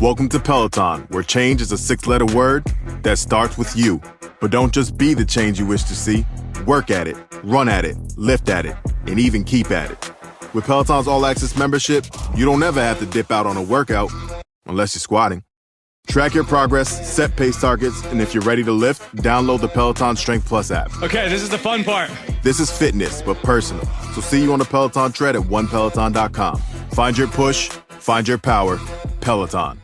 Welcome to Peloton, where change is a 6-letter word that starts with you. But don't just be the change you wish to see. Work at it, run at it, lift at it, and even keep at it. With Peloton's All-Access membership, you don't ever have to dip out on a workout, unless you're squatting. Track your progress, set pace targets, and if you're ready to lift, download the Peloton Strength Plus app. Okay, this is the fun part. This is fitness, but personal. So see you on the Peloton tread at onepeloton.com. Find your push, find your power, Peloton.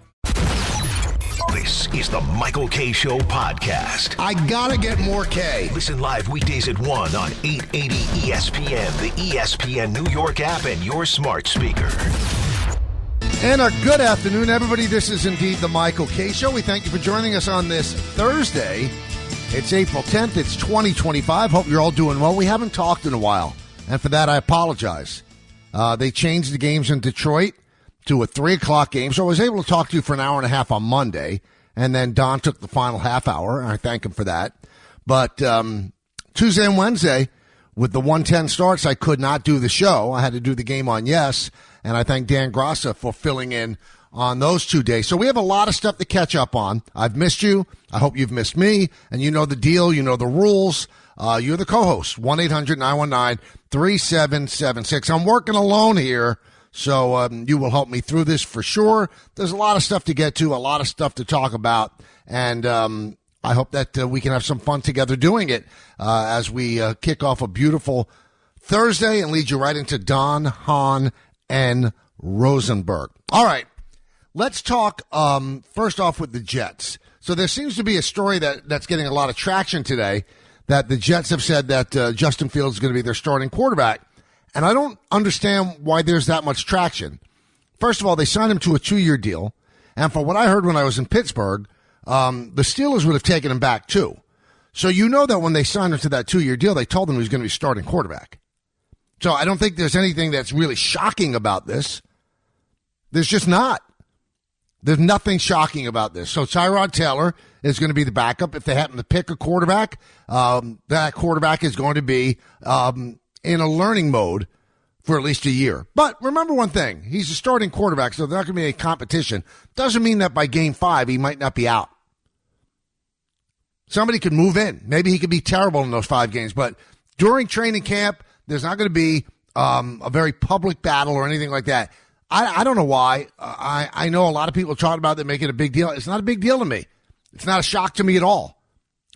This is the Michael K. Show podcast. I gotta get more K. Listen live weekdays at 1 on 880 ESPN, the ESPN New York app, and your smart speaker. And a good afternoon, everybody. This is indeed the Michael K. Show. We thank you for joining us on this Thursday. It's April 10th. It's 2025. Hope you're all doing well. We haven't talked in a while, and for that, I apologize. They changed the games in Detroit to a 3 o'clock game, so I was able to talk to you for an hour and a half on Monday, and then Don took the final half hour, and I thank him for that. But Tuesday and Wednesday, with the 1:10 starts, I could not do the show. I had to do the game on Yes, and I thank Dan Grassa for filling in on those 2 days. So we have a lot of stuff to catch up on. I've missed you. I hope you've missed me, and you know the deal. You know the rules. You're the co-host, 1-800-919-3776. I'm working alone here. So you will help me through this for sure. There's a lot of stuff to get to, a lot of stuff to talk about, and I hope that we can have some fun together doing it as we kick off a beautiful Thursday and lead you right into Don, Hahn, and Rosenberg. All right, let's talk first off with the Jets. So there seems to be a story that's getting a lot of traction today that the Jets have said that Justin Fields is going to be their starting quarterback. And I don't understand why there's that much traction. First of all, they signed him to a 2-year deal. And from what I heard when I was in Pittsburgh, the Steelers would have taken him back too. So you know that when they signed him to that 2-year deal, they told him he was going to be starting quarterback. So I don't think there's anything that's really shocking about this. There's just not. There's nothing shocking about this. So Tyrod Taylor is going to be the backup. If they happen to pick a quarterback, that quarterback is going to be in a learning mode for at least a year. But remember one thing, he's a starting quarterback, so there's not going to be any competition. Doesn't mean that by game 5 he might not be out. Somebody could move in. Maybe he could be terrible in those 5 games, but during training camp, there's not going to be a very public battle or anything like that. I don't know why. I know a lot of people talk about that, making a big deal. It's not a big deal to me. It's not a shock to me at all.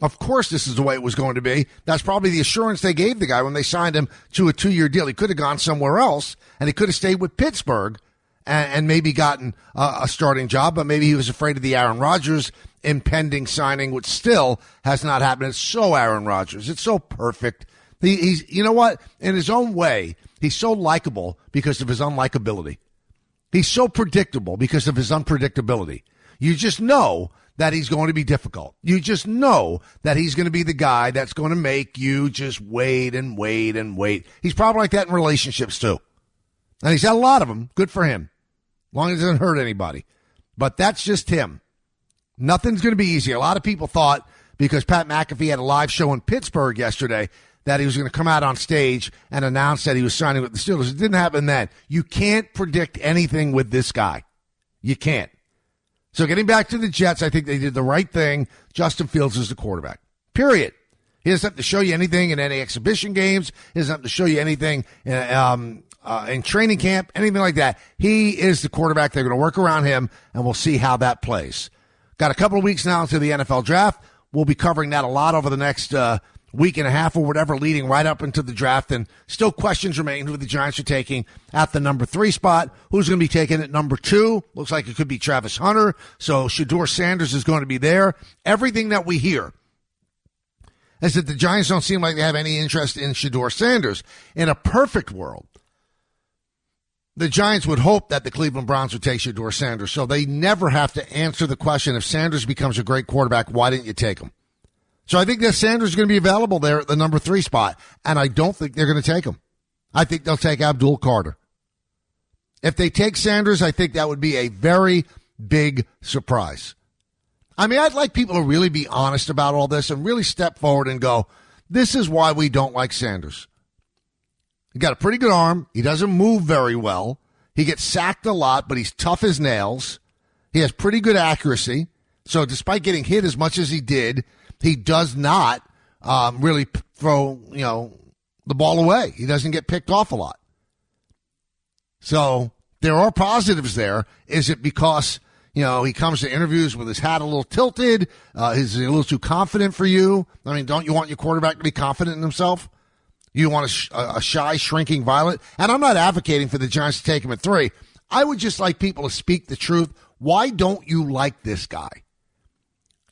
Of course, this is the way it was going to be. That's probably the assurance they gave the guy when they signed him to a 2-year deal. He could have gone somewhere else, and he could have stayed with Pittsburgh and maybe gotten a starting job, but maybe he was afraid of the Aaron Rodgers impending signing, which still has not happened. It's so Aaron Rodgers. It's so perfect. He's, you know what? In his own way, he's so likable because of his unlikability. He's so predictable because of his unpredictability. You just know that he's going to be difficult. You just know that he's going to be the guy that's going to make you just wait and wait and wait. He's probably like that in relationships too. And he's had a lot of them. Good for him. As long as it doesn't hurt anybody. But that's just him. Nothing's going to be easy. A lot of people thought, because Pat McAfee had a live show in Pittsburgh yesterday, that he was going to come out on stage and announce that he was signing with the Steelers. It didn't happen then. You can't predict anything with this guy. You can't. So getting back to the Jets, I think they did the right thing. Justin Fields is the quarterback. Period. He doesn't have to show you anything in any exhibition games. He doesn't have to show you anything in training camp, anything like that. He is the quarterback. They're going to work around him, and we'll see how that plays. Got a couple of weeks now until the NFL draft. We'll be covering that a lot over the next week and a half or whatever, leading right up into the draft. And still questions remain who the Giants are taking at the number 3 spot. Who's going to be taken at number 2? Looks like it could be Travis Hunter. So Shedeur Sanders is going to be there. Everything that we hear is that the Giants don't seem like they have any interest in Shedeur Sanders. In a perfect world, the Giants would hope that the Cleveland Browns would take Shedeur Sanders, so they never have to answer the question, if Sanders becomes a great quarterback, why didn't you take him? So I think that Sanders is going to be available there at the number 3 spot, and I don't think they're going to take him. I think they'll take Abdul Carter. If they take Sanders, I think that would be a very big surprise. I mean, I'd like people to really be honest about all this and really step forward and go, this is why we don't like Sanders. He got a pretty good arm. He doesn't move very well. He gets sacked a lot, but he's tough as nails. He has pretty good accuracy. So despite getting hit as much as he did, he does not really throw, the ball away. He doesn't get picked off a lot. So there are positives there. Is it because, he comes to interviews with his hat a little tilted? Is he a little too confident for you? I mean, don't you want your quarterback to be confident in himself? You want a shy, shrinking Violet? And I'm not advocating for the Giants to take him at 3. I would just like people to speak the truth. Why don't you like this guy?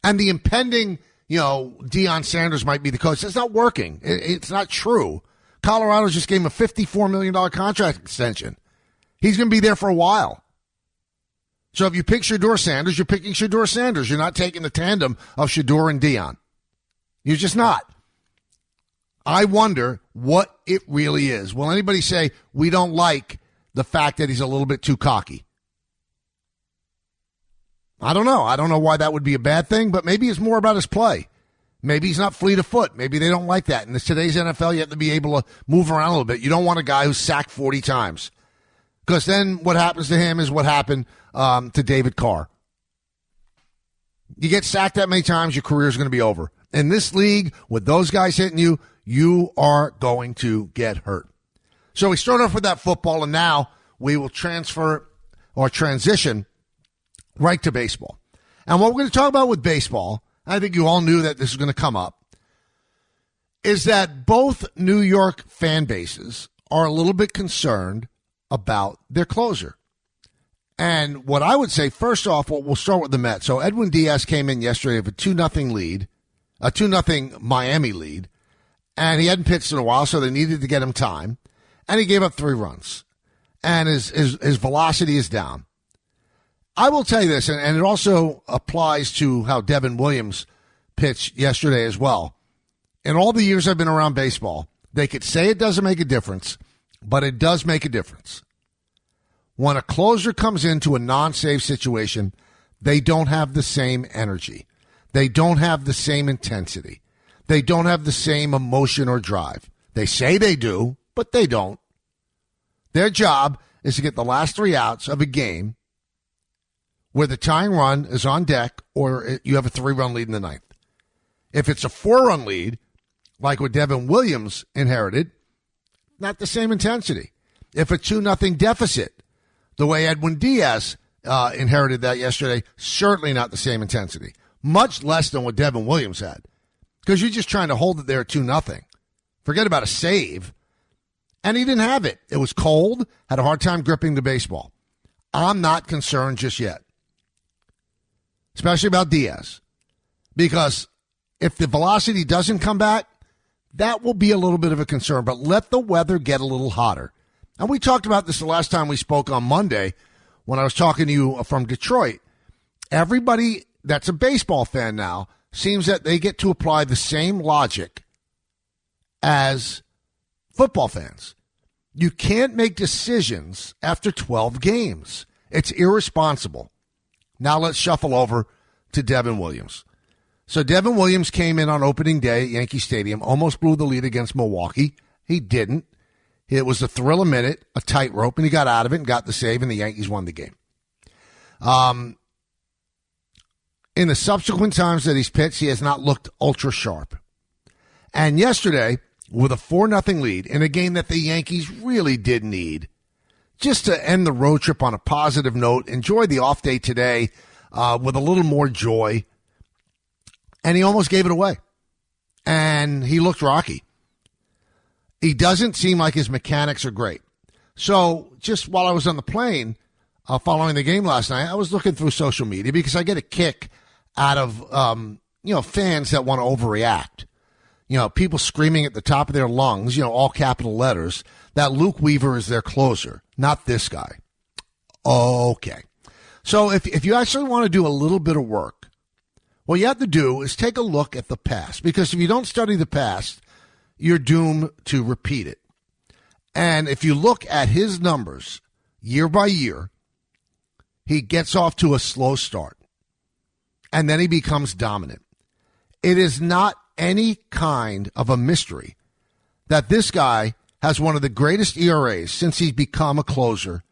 And the impending, Deion Sanders might be the coach. That's not working. It's not true. Colorado just gave him a $54 million contract extension. He's going to be there for a while. So if you pick Shedeur Sanders, you're picking Shedeur Sanders. You're not taking the tandem of Shedeur and Deion. You're just not. I wonder what it really is. Will anybody say, we don't like the fact that he's a little bit too cocky? I don't know. I don't know why that would be a bad thing, but maybe it's more about his play. Maybe he's not fleet of foot. Maybe they don't like that. In today's NFL, you have to be able to move around a little bit. You don't want a guy who's sacked 40 times. Because then what happens to him is what happened to David Carr. You get sacked that many times, your career is going to be over. In this league, with those guys hitting you, you are going to get hurt. So we start off with that football, and now we will transition right to baseball. And what we're going to talk about with baseball, I think you all knew that this is going to come up, is that both New York fan bases are a little bit concerned about their closer. And what I would say, first off, we'll start with the Mets. So Edwin Diaz came in yesterday with a 2-0 lead, a 2-0 Miami lead, and he hadn't pitched in a while, so they needed to get him time. And he gave up 3 runs. And his velocity is down. I will tell you this, and it also applies to how Devin Williams pitched yesterday as well. In all the years I've been around baseball, they could say it doesn't make a difference, but it does make a difference. When a closer comes into a non-save situation, they don't have the same energy. They don't have the same intensity. They don't have the same emotion or drive. They say they do, but they don't. Their job is to get the last 3 outs of a game where the tying run is on deck or you have a 3-run lead in the 9th. If it's a 4-run lead, like what Devin Williams inherited, not the same intensity. If a 2-0 deficit, the way Edwin Diaz inherited that yesterday, certainly not the same intensity. Much less than what Devin Williams had. Because you're just trying to hold it there at 2-0. Forget about a save. And he didn't have it. It was cold, had a hard time gripping the baseball. I'm not concerned just yet. Especially about Diaz. Because if the velocity doesn't come back, that will be a little bit of a concern. But let the weather get a little hotter. And we talked about this the last time we spoke on Monday when I was talking to you from Detroit. Everybody that's a baseball fan now seems that they get to apply the same logic as football fans. You can't make decisions after 12 games. It's irresponsible. Now let's shuffle over to Devin Williams. So Devin Williams came in on opening day at Yankee Stadium, almost blew the lead against Milwaukee. He didn't. It was a thrill a minute, a tightrope, and he got out of it and got the save, and the Yankees won the game. In the subsequent times that he's pitched, he has not looked ultra sharp. And yesterday, with a 4-0 lead in a game that the Yankees really did need, just to end the road trip on a positive note, enjoy the off day today with a little more joy, and he almost gave it away. And he looked rocky. He doesn't seem like his mechanics are great. So just while I was on the plane following the game last night, I was looking through social media because I get a kick out of, fans that want to overreact. People screaming at the top of their lungs, all capital letters, that Luke Weaver is their closer, not this guy. Okay. So if you actually want to do a little bit of work, what you have to do is take a look at the past. Because if you don't study the past, you're doomed to repeat it. And if you look at his numbers year by year, he gets off to a slow start. And then he becomes dominant. It is not any kind of a mystery that this guy has one of the greatest ERAs since he's become a closer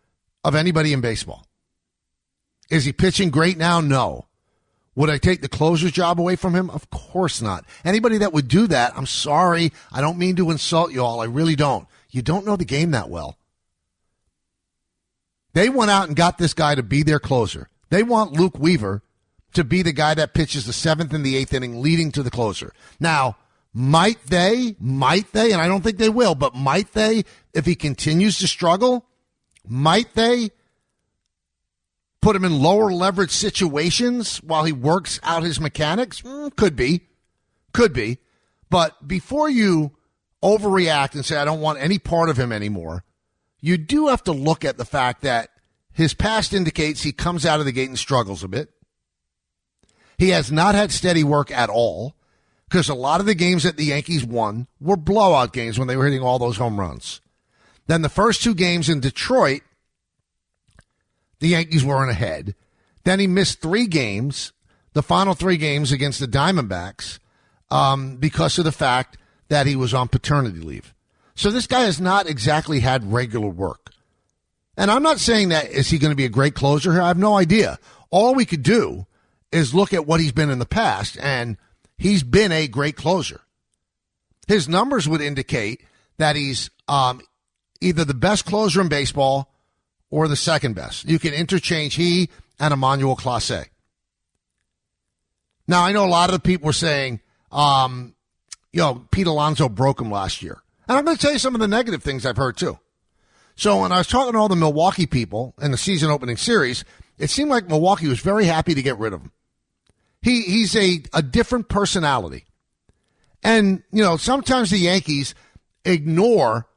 of anybody in baseball. Is he pitching great now? No. Would I take the closer's job away from him? Of course not. Anybody that would do that, I'm sorry. I don't mean to insult you all. I really don't. You don't know the game that well. They went out and got this guy to be their closer. They want Luke Weaver to be the guy that pitches the 7th and the 8th inning leading to the closer. Now, might they, and I don't think they will, but might they, if he continues to struggle, might they put him in lower leverage situations while he works out his mechanics? Could be. But before you overreact and say, I don't want any part of him anymore, you do have to look at the fact that his past indicates he comes out of the gate and struggles a bit. He has not had steady work at all because a lot of the games that the Yankees won were blowout games when they were hitting all those home runs. Then the first 2 games in Detroit, the Yankees weren't ahead. Then he missed 3 games, the final 3 games against the Diamondbacks, because of the fact that he was on paternity leave. So this guy has not exactly had regular work. And I'm not saying that is he going to be a great closer here. I have no idea. All we could do is look at what he's been in the past, and he's been a great closer. His numbers would indicate that he's either the best closer in baseball or the second best. You can interchange he and Emmanuel Clase. Now, I know a lot of the people were saying, Pete Alonso broke him last year. And I'm going to tell you some of the negative things I've heard, too. So when I was talking to all the Milwaukee people in the season opening series, it seemed like Milwaukee was very happy to get rid of him. He's a different personality. And, sometimes the Yankees ignore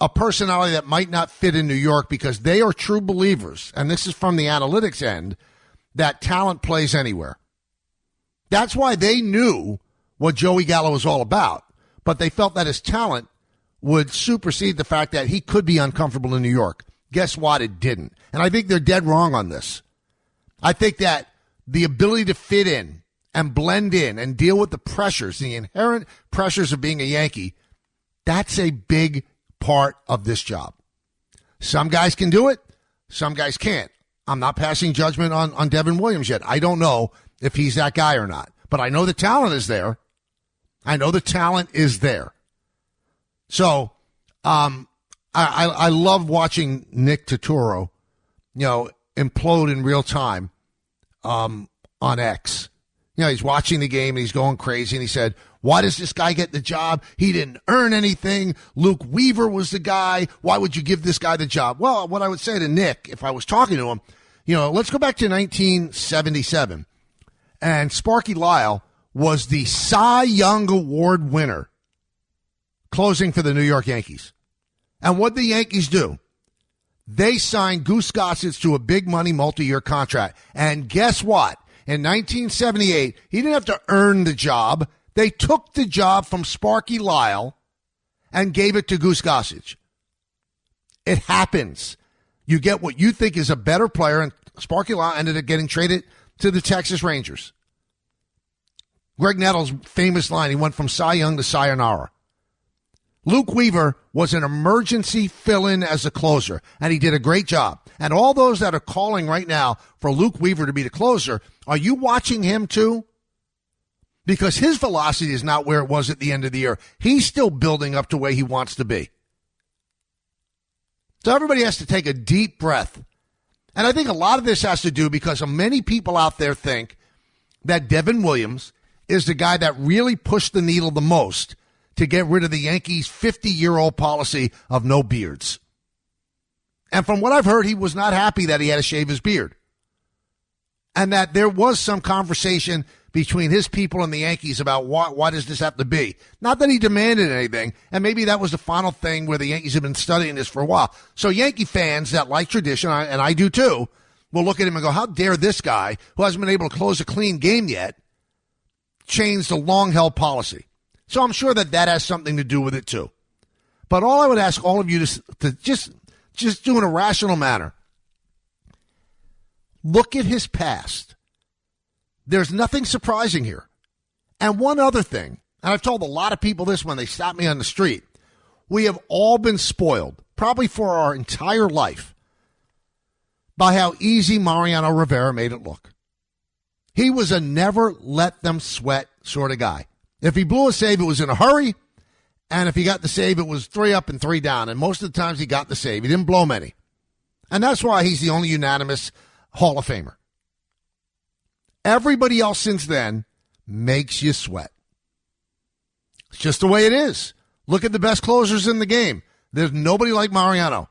a personality that might not fit in New York because they are true believers, and this is from the analytics end, that talent plays anywhere. That's why they knew what Joey Gallo was all about, but they felt that his talent would supersede the fact that he could be uncomfortable in New York. Guess what? It didn't. And I think they're dead wrong on this. I think that the ability to fit in and blend in and deal with the pressures, the inherent pressures of being a Yankee, that's a big part of this job. Some guys can do it. Some guys can't. I'm not passing judgment on Devin Williams yet. I don't know if he's that guy or not. But I know the talent is there. So I love watching Nick Turturro, implode in real time on X. He's watching the game and he's going crazy, and he said, why does this guy get the job? He didn't earn anything. Luke Weaver was the guy. Why would you give this guy the job? Well, what I would say to Nick, if I was talking to him, let's go back to 1977. And Sparky Lyle was the Cy Young Award winner closing for the New York Yankees. And what the Yankees do? They signed Goose Gossett to a big money multi-year contract. And guess what? In 1978, he didn't have to earn the job. They took the job from Sparky Lyle and gave it to Goose Gossett. It happens. You get what you think is a better player, and Sparky Lyle ended up getting traded to the Texas Rangers. Greg Nettles' famous line, he went from Cy Young to sayonara. Luke Weaver was an emergency fill-in as a closer, and he did a great job. And all those that are calling right now for Luke Weaver to be the closer, are you watching him too? Because his velocity is not where it was at the end of the year. He's still building up to where he wants to be. So everybody has to take a deep breath. And I think a lot of this has to do because many people out there think that Devin Williams is the guy that really pushed the needle the most to get rid of the Yankees' 50-year-old policy of no beards. And from what I've heard, he was not happy that he had to shave his beard. And that there was some conversation between his people and the Yankees about why does this have to be. Not that he demanded anything, and maybe that was the final thing where the Yankees have been studying this for a while. So Yankee fans that like tradition, and I do too, will look at him and go, how dare this guy, who hasn't been able to close a clean game yet, change the long-held policy. So I'm sure that has something to do with it too. But all I would ask all of you to just do in a rational manner, look at his past. There's nothing surprising here. And one other thing, and I've told a lot of people this when they stop me on the street, we have all been spoiled, probably for our entire life, by how easy Mariano Rivera made it look. He was a never let them sweat sort of guy. If he blew a save, it was in a hurry. And if he got the save, it was 3 up and 3 down. And most of the times he got the save. He didn't blow many. And that's why he's the only unanimous Hall of Famer. Everybody else since then makes you sweat. It's just the way it is. Look at the best closers in the game. There's nobody like Mariano.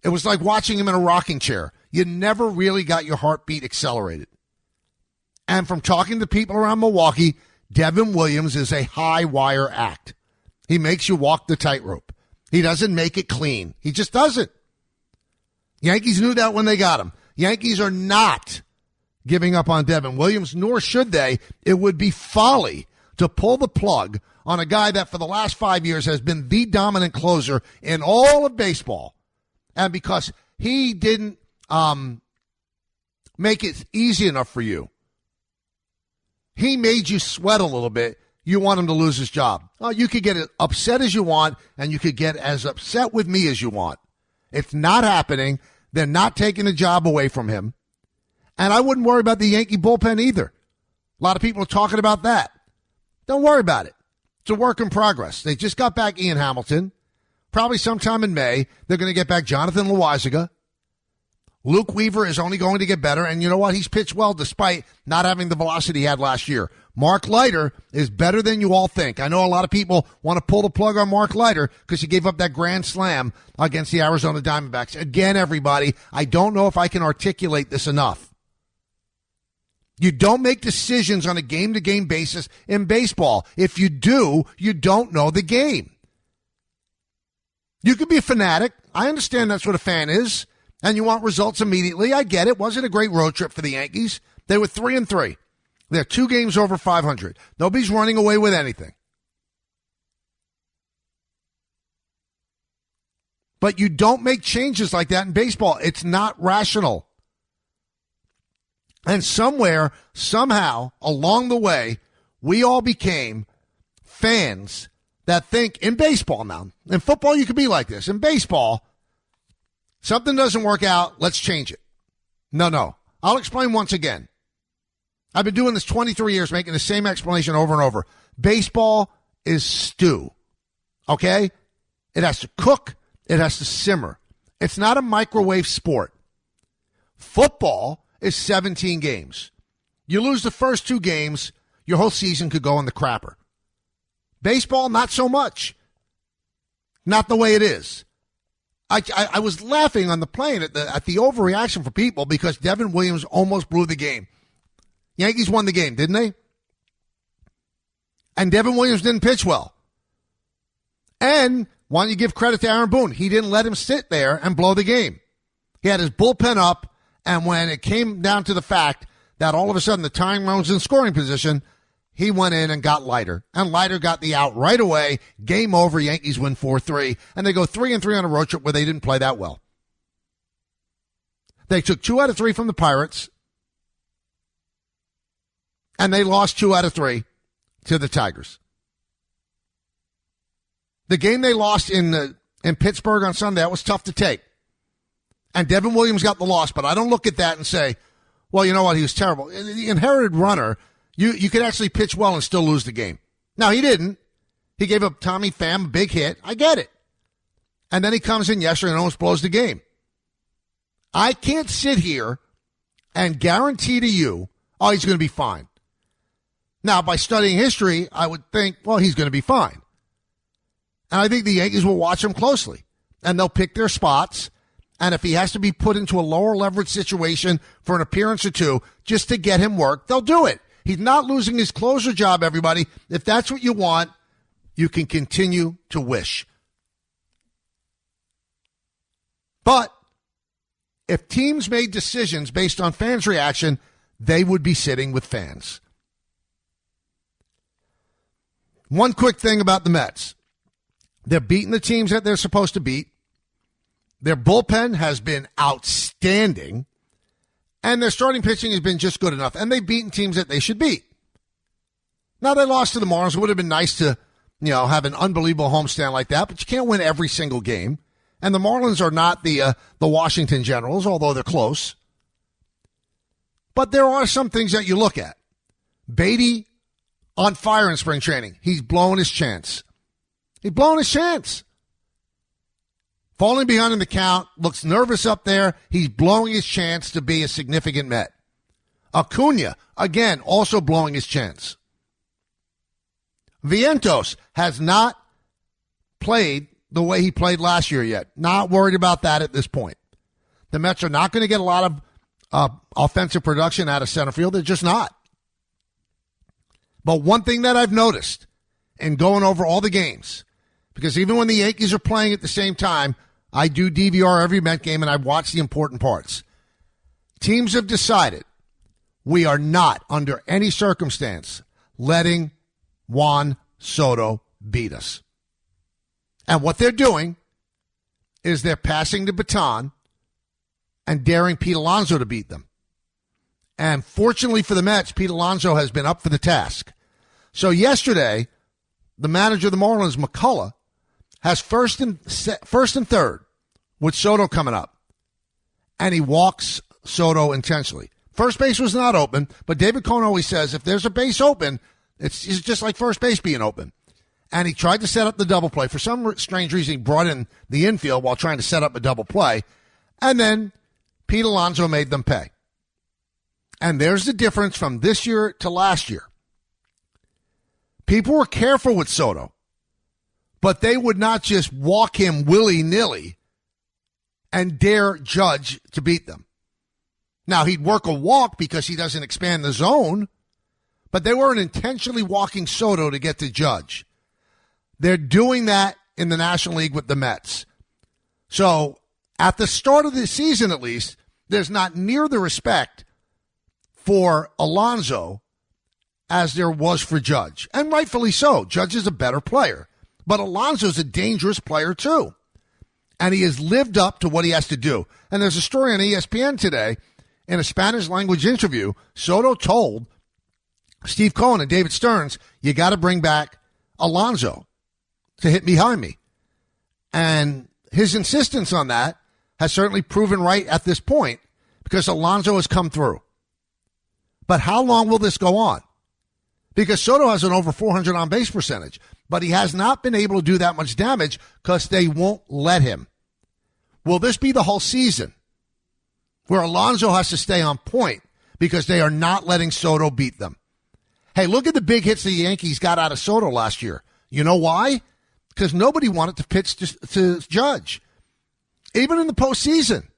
It was like watching him in a rocking chair. You never really got your heartbeat accelerated. And from talking to people around Milwaukee, Devin Williams is a high-wire act. He makes you walk the tightrope. He doesn't make it clean. He just doesn't. Yankees knew that when they got him. Yankees are not giving up on Devin Williams, nor should they. It would be folly to pull the plug on a guy that for the last 5 years has been the dominant closer in all of baseball. And because he didn't make it easy enough for you, he made you sweat a little bit. You want him to lose his job. You could get as upset as you want, and you could get as upset with me as you want. It's not happening. They're not taking the job away from him. And I wouldn't worry about the Yankee bullpen either. A lot of people are talking about that. Don't worry about it. It's a work in progress. They just got back Ian Hamilton. Probably sometime in May, they're going to get back Jonathan Loaisiga. Luke Weaver is only going to get better, and you know what? He's pitched well despite not having the velocity he had last year. Mark Leiter is better than you all think. I know a lot of people want to pull the plug on Mark Leiter because he gave up that grand slam against the Arizona Diamondbacks. Again, everybody, I don't know if I can articulate this enough. You don't make decisions on a game-to-game basis in baseball. If you do, you don't know the game. You could be a fanatic. I understand that's what a fan is. And you want results immediately. I get it. Wasn't a great road trip for the Yankees. They were 3-3. They're 2 games over 500. Nobody's running away with anything. But you don't make changes like that in baseball. It's not rational. And somewhere, somehow, along the way, we all became fans that think, in baseball now, in football you could be like this. In baseball, something doesn't work out, let's change it. No. I'll explain once again. I've been doing this 23 years, making the same explanation over and over. Baseball is stew, okay? It has to cook. It has to simmer. It's not a microwave sport. Football is 17 games. You lose the first 2 games, your whole season could go in the crapper. Baseball, not so much. Not the way it is. I was laughing on the plane at the overreaction for people because Devin Williams almost blew the game. Yankees won the game, didn't they? And Devin Williams didn't pitch well. And why don't you give credit to Aaron Boone? He didn't let him sit there and blow the game. He had his bullpen up, and when it came down to the fact that all of a sudden the tying run was in scoring position, he went in and got Leiter. And Leiter got the out right away. Game over. Yankees win 4-3. And they go 3-3 on a road trip where they didn't play that well. They took 2 out of 3 from the Pirates. And they lost 2 out of 3 to the Tigers. The game they lost in Pittsburgh on Sunday, that was tough to take. And Devin Williams got the loss, but I don't look at that and say, well, you know what, he was terrible. The inherited runner, you could actually pitch well and still lose the game. Now, he didn't. He gave up Tommy Pham a big hit. I get it. And then he comes in yesterday and almost blows the game. I can't sit here and guarantee to you, oh, he's going to be fine. Now, by studying history, I would think, well, he's going to be fine. And I think the Yankees will watch him closely. And they'll pick their spots. And if he has to be put into a lower leverage situation for an appearance or 2 just to get him work, they'll do it. He's not losing his closer job, everybody. If that's what you want, you can continue to wish. But if teams made decisions based on fans' reaction, they would be sitting with fans. One quick thing about the Mets. They're beating the teams that they're supposed to beat. Their bullpen has been outstanding. And their starting pitching has been just good enough. And they've beaten teams that they should beat. Now, they lost to the Marlins. It would have been nice to, have an unbelievable homestand like that. But you can't win every single game. And the Marlins are not the Washington Generals, although they're close. But there are some things that you look at. Beatty on fire in spring training. He's blowing his chance. He's blowing his chance. Falling behind in the count, looks nervous up there. He's blowing his chance to be a significant Met. Acuna, again, also blowing his chance. Vientos has not played the way he played last year yet. Not worried about that at this point. The Mets are not going to get a lot of offensive production out of center field. They're just not. But one thing that I've noticed in going over all the games, because even when the Yankees are playing at the same time, I do DVR every Met game and I watch the important parts. Teams have decided we are not, under any circumstance, letting Juan Soto beat us. And what they're doing is they're passing the baton and daring Pete Alonso to beat them. And fortunately for the Mets, Pete Alonso has been up for the task. So yesterday, the manager of the Marlins, McCullough, has first and third with Soto coming up. And he walks Soto intentionally. First base was not open, but David Cohn always says if there's a base open, it's just like first base being open. And he tried to set up the double play. For some strange reason, he brought in the infield while trying to set up a double play. And then Pete Alonso made them pay. And there's the difference from this year to last year. People were careful with Soto, but they would not just walk him willy-nilly and dare Judge to beat them. Now, he'd work a walk because he doesn't expand the zone, but they weren't intentionally walking Soto to get to Judge. They're doing that in the National League with the Mets. So, at the start of the season at least, there's not near the respect for Alonso as there was for Judge. And rightfully so. Judge is a better player. But Alonso's a dangerous player too. And he has lived up to what he has to do. And there's a story on ESPN today, in a Spanish language interview, Soto told Steve Cohen and David Stearns, you got to bring back Alonso to hit behind me. And his insistence on that has certainly proven right at this point because Alonso has come through. But how long will this go on? Because Soto has an over 400 on-base percentage, but he has not been able to do that much damage because they won't let him. Will this be the whole season where Alonso has to stay on point because they are not letting Soto beat them? Hey, look at the big hits the Yankees got out of Soto last year. You know why? Because nobody wanted to pitch to Judge. Even in the postseason,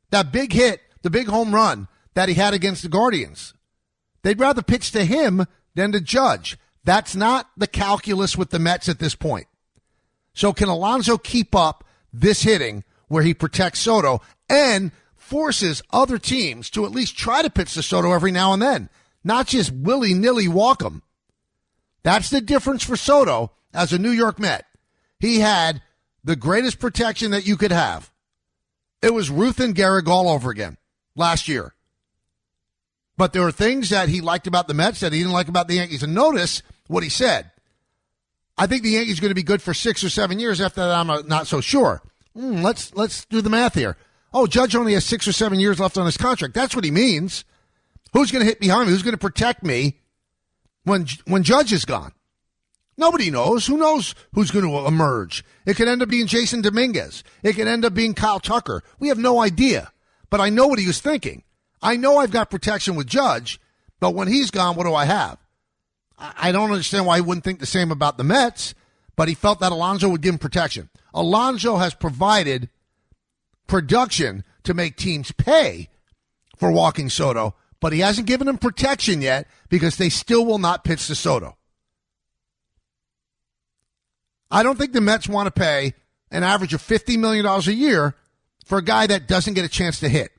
that big hit, the big home run that he had against the Guardians, they'd rather pitch to him than to Judge. That's not the calculus with the Mets at this point. So can Alonso keep up this hitting where he protects Soto and forces other teams to at least try to pitch to Soto every now and then, not just willy-nilly walk him? That's the difference for Soto as a New York Met. He had the greatest protection that you could have. It was Ruth and Gehrig all over again last year. But there were things that he liked about the Mets that he didn't like about the Yankees. And notice what he said. I think the Yankees are going to be good for 6 or 7 years. After that, I'm not so sure. Let's do the math here. Oh, Judge only has 6 or 7 years left on his contract. That's what he means. Who's going to hit behind me? Who's going to protect me when Judge is gone? Nobody knows. Who knows who's going to emerge? It could end up being Jason Dominguez. It could end up being Kyle Tucker. We have no idea. But I know what he was thinking. I know I've got protection with Judge, but when he's gone, what do I have? I don't understand why he wouldn't think the same about the Mets, but he felt that Alonso would give him protection. Alonso has provided production to make teams pay for walking Soto, but he hasn't given them protection yet because they still will not pitch to Soto. I don't think the Mets want to pay an average of $50 million a year for a guy that doesn't get a chance to hit.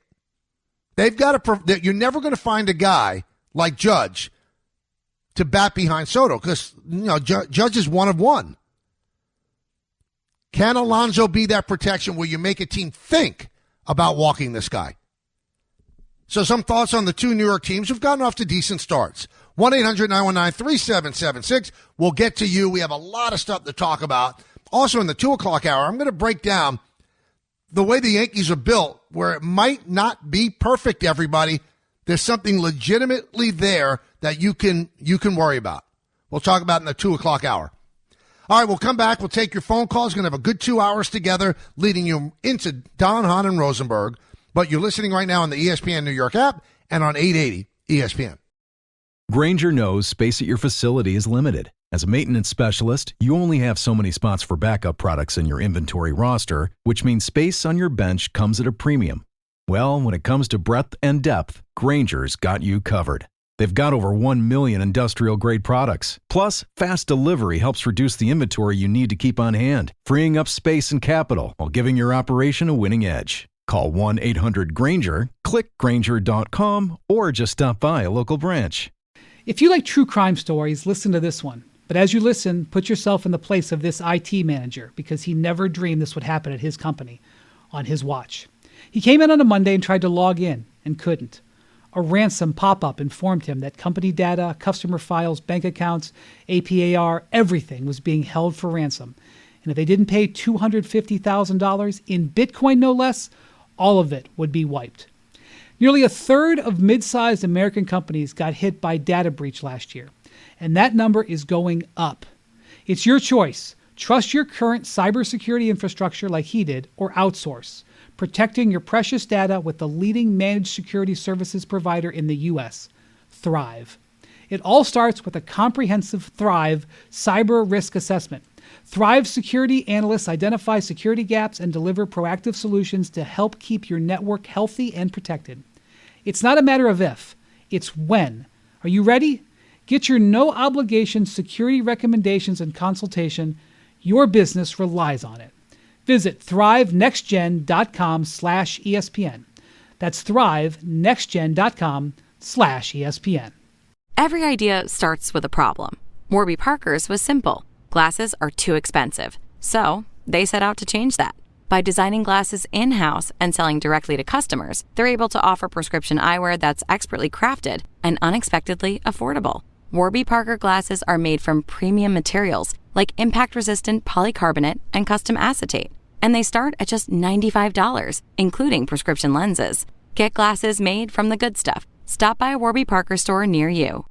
They've got to. You're never going to find a guy like Judge to bat behind Soto because Judge is one of one. Can Alonso be that protection where you make a team think about walking this guy? So some thoughts on the two New York teams who've gotten off to decent starts. 1-800-919-3776. We'll get to you. We have a lot of stuff to talk about Also, in the 2 o'clock hour, I'm going to break down the way the Yankees are built, where it might not be perfect, everybody. There's something legitimately there that you can worry about. We'll talk about in the 2 o'clock hour. All right, we'll come back. We'll take your phone calls. Going to have a good 2 hours together, leading you into Don, Hahn, and Rosenberg. But you're listening right now on the ESPN New York app and on 880 ESPN. Grainger knows space at your facility is limited. As a maintenance specialist, you only have so many spots for backup products in your inventory roster, which means space on your bench comes at a premium. Well, when it comes to breadth and depth, Grainger's got you covered. They've got over 1 million industrial-grade products. Plus, fast delivery helps reduce the inventory you need to keep on hand, freeing up space and capital while giving your operation a winning edge. Call 1-800-GRAINGER, click Grainger.com, or just stop by a local branch. If you like true crime stories, listen to this one. But as you listen, put yourself in the place of this IT manager, because he never dreamed this would happen at his company on his watch. He came in on a Monday and tried to log in and couldn't. A ransom pop-up informed him that company data, customer files, bank accounts, APAR, everything was being held for ransom. And if they didn't pay $250,000 in Bitcoin, no less, all of it would be wiped. Nearly a third of mid-sized American companies got hit by data breach last year, and that number is going up. It's your choice. Trust your current cybersecurity infrastructure like he did, or outsource, protecting your precious data with the leading managed security services provider in the U.S., Thrive. It all starts with a comprehensive Thrive cyber risk assessment. Thrive security analysts identify security gaps and deliver proactive solutions to help keep your network healthy and protected. It's not a matter of if, it's when. Are you ready? Get your no-obligation security recommendations and consultation. Your business relies on it. Visit thrivenextgen.com/ESPN. That's thrivenextgen.com/ESPN. Every idea starts with a problem. Warby Parker's was simple. Glasses are too expensive. So they set out to change that. By designing glasses in-house and selling directly to customers, they're able to offer prescription eyewear that's expertly crafted and unexpectedly affordable. Warby Parker glasses are made from premium materials like impact-resistant polycarbonate and custom acetate. And they start at just $95, including prescription lenses. Get glasses made from the good stuff. Stop by a Warby Parker store near you.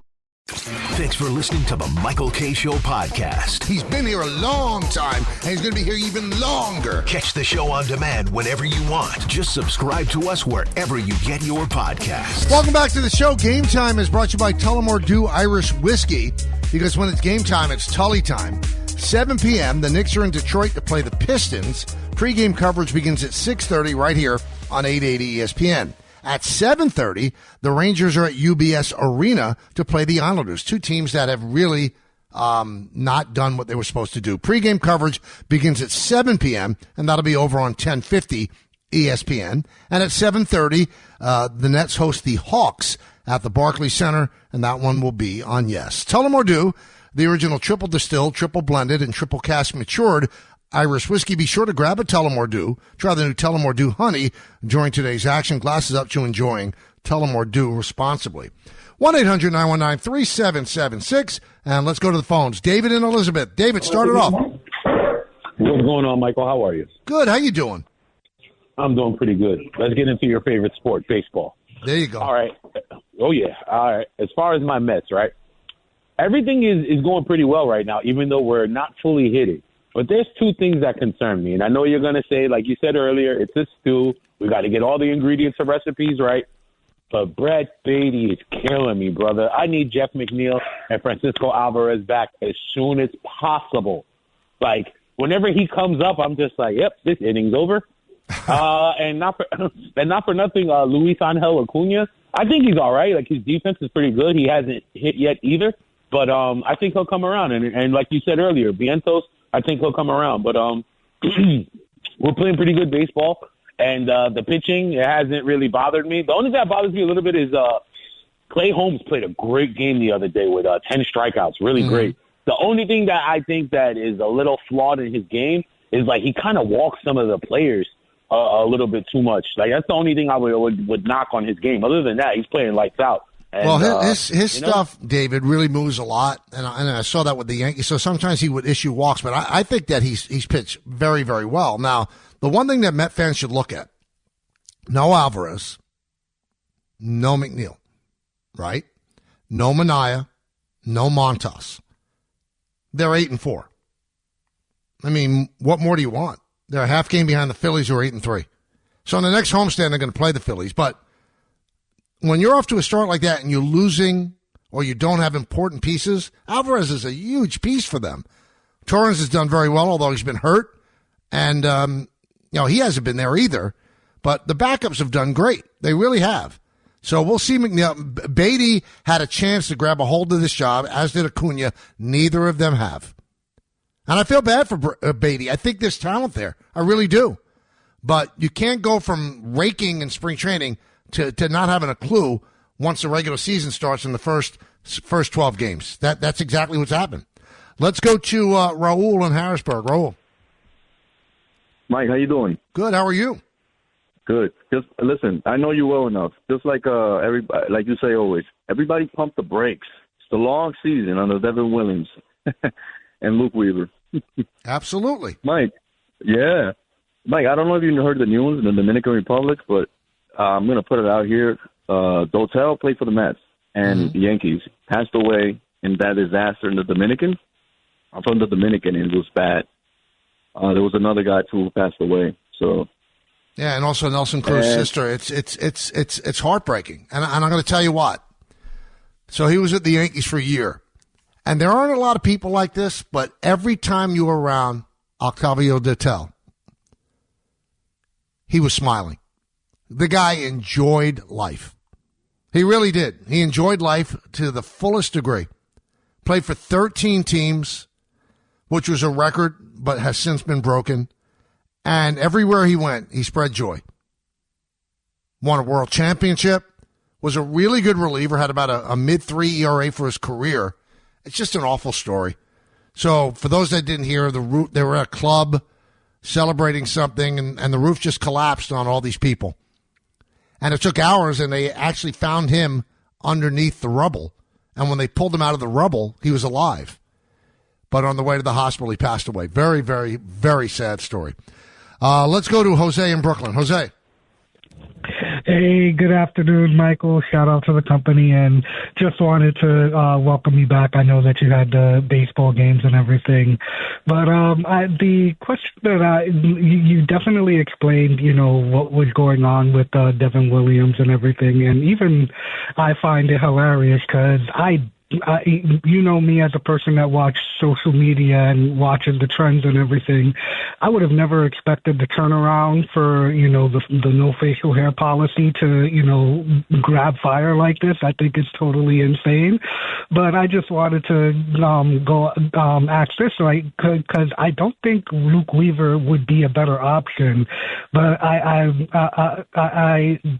Thanks for listening to the Michael K. Show podcast. He's been here a long time, and he's going to be here even longer. Catch the show on demand whenever you want. Just subscribe to us wherever you get your podcasts. Welcome back to the show. Game Time is brought to you by Tullamore Dew Irish Whiskey, because when it's game time, it's Tully time. 7 p.m., the Knicks are in Detroit to play the Pistons. Pre-game coverage begins at 6:30 right here on 880 ESPN. At 7:30, the Rangers are at UBS Arena to play the Islanders, two teams that have really not done what they were supposed to do. Pre-game coverage begins at 7 p.m., and that'll be over on 1050 ESPN. And at 7:30, the Nets host the Hawks at the Barclays Center, and that one will be on Yes. Tullamore Dew, the original triple distilled, triple blended, and triple cask matured Irish whiskey. Be sure to grab a Tullamore Dew. Try the new Tullamore Dew Honey during today's action. Glasses up to enjoying Tullamore Dew responsibly. 1-800-919-3776. And let's go to the phones. David and Elizabeth. David, start it off. What's going on, Michael? How are you? Good. How you doing? I'm doing pretty good. Let's get into your favorite sport, baseball. There you go. All right. Oh, yeah. All right. As far as my Mets, right? Everything is going pretty well right now, even though we're not fully hitting. But there's two things that concern me. And I know you're going to say, like you said earlier, it's a stew. We got to get all the ingredients and recipes right. But Brett Beatty is killing me, brother. I need Jeff McNeil and Francisco Alvarez back as soon as possible. Like, whenever he comes up, I'm just like, yep, this inning's over. And not for nothing, Luis Angel Acuna, I think he's all right. Like, his defense is pretty good. He hasn't hit yet either. But I think he'll come around. And like you said earlier, Vientos, I think he'll come around. But we're playing pretty good baseball. And the pitching, it hasn't really bothered me. The only thing that bothers me a little bit is Clay Holmes played a great game the other day with 10 strikeouts, really great. The only thing that I think that is a little flawed in his game is, like, he kind of walks some of the players a little bit too much. Like, that's the only thing I would knock on his game. Other than that, he's playing lights out. And, well, his stuff, David, really moves a lot, and I saw that with the Yankees. So sometimes he would issue walks, but I think that he's pitched very, very well. Now, the one thing that Met fans should look at: no Alvarez, no McNeil, right? No Manaea, no Montas. They're 8-4. I mean, what more do you want? They're a half game behind the Phillies, who are 8-3. So in the next homestand, they're going to play the Phillies, but when you're off to a start like that and you're losing or you don't have important pieces, Alvarez is a huge piece for them. Torrens has done very well, although he's been hurt. And, he hasn't been there either. But the backups have done great. They really have. So we'll see. McNeil. Beatty had a chance to grab a hold of this job, as did Acuna. Neither of them have. And I feel bad for Beatty. I think there's talent there. I really do. But you can't go from raking in spring training to not having a clue once the regular season starts in the first 12 games. That's exactly what's happened. Let's go to Raul in Harrisburg. Raul. Mike, how you doing? Good. How are you? Good. Just listen, I know you well enough. Just like everybody, like you say always, everybody pump the brakes. It's the long season under Devin Williams and Luke Weaver. Absolutely. Mike, yeah. Mike, I don't know if you heard the news in the Dominican Republic, but I'm going to put it out here. Dotel played for the Mets and the Yankees, passed away in that disaster in the Dominican. I'm from the Dominican, and it was bad. There was another guy, too, who passed away. So, yeah, and also Nelson Cruz's sister. It's heartbreaking. And I'm going to tell you what. So he was at the Yankees for a year. And there aren't a lot of people like this, but every time you were around Octavio Dotel, he was smiling. The guy enjoyed life. He really did. He enjoyed life to the fullest degree. Played for 13 teams, which was a record, but has since been broken. And everywhere he went, he spread joy. Won a world championship. Was a really good reliever. Had about a mid-3 ERA for his career. It's just an awful story. So for those that didn't hear, they were at a club celebrating something, and the roof just collapsed on all these people. And it took hours, and they actually found him underneath the rubble. And when they pulled him out of the rubble, he was alive. But on the way to the hospital, he passed away. Very, very, very sad story. Let's go to Jose in Brooklyn. Jose. Hey, good afternoon, Michael. Shout out to the company, and just wanted to welcome you back. I know that you had the baseball games and everything, but the question that you definitely explained, what was going on with Devin Williams and everything, and even I find it hilarious because you know me as a person that watches social media and watches the trends and everything. I would have never expected the turnaround for, the no facial hair policy to, grab fire like this. I think it's totally insane. But I just wanted to ask this, right? Because I don't think Luke Weaver would be a better option. But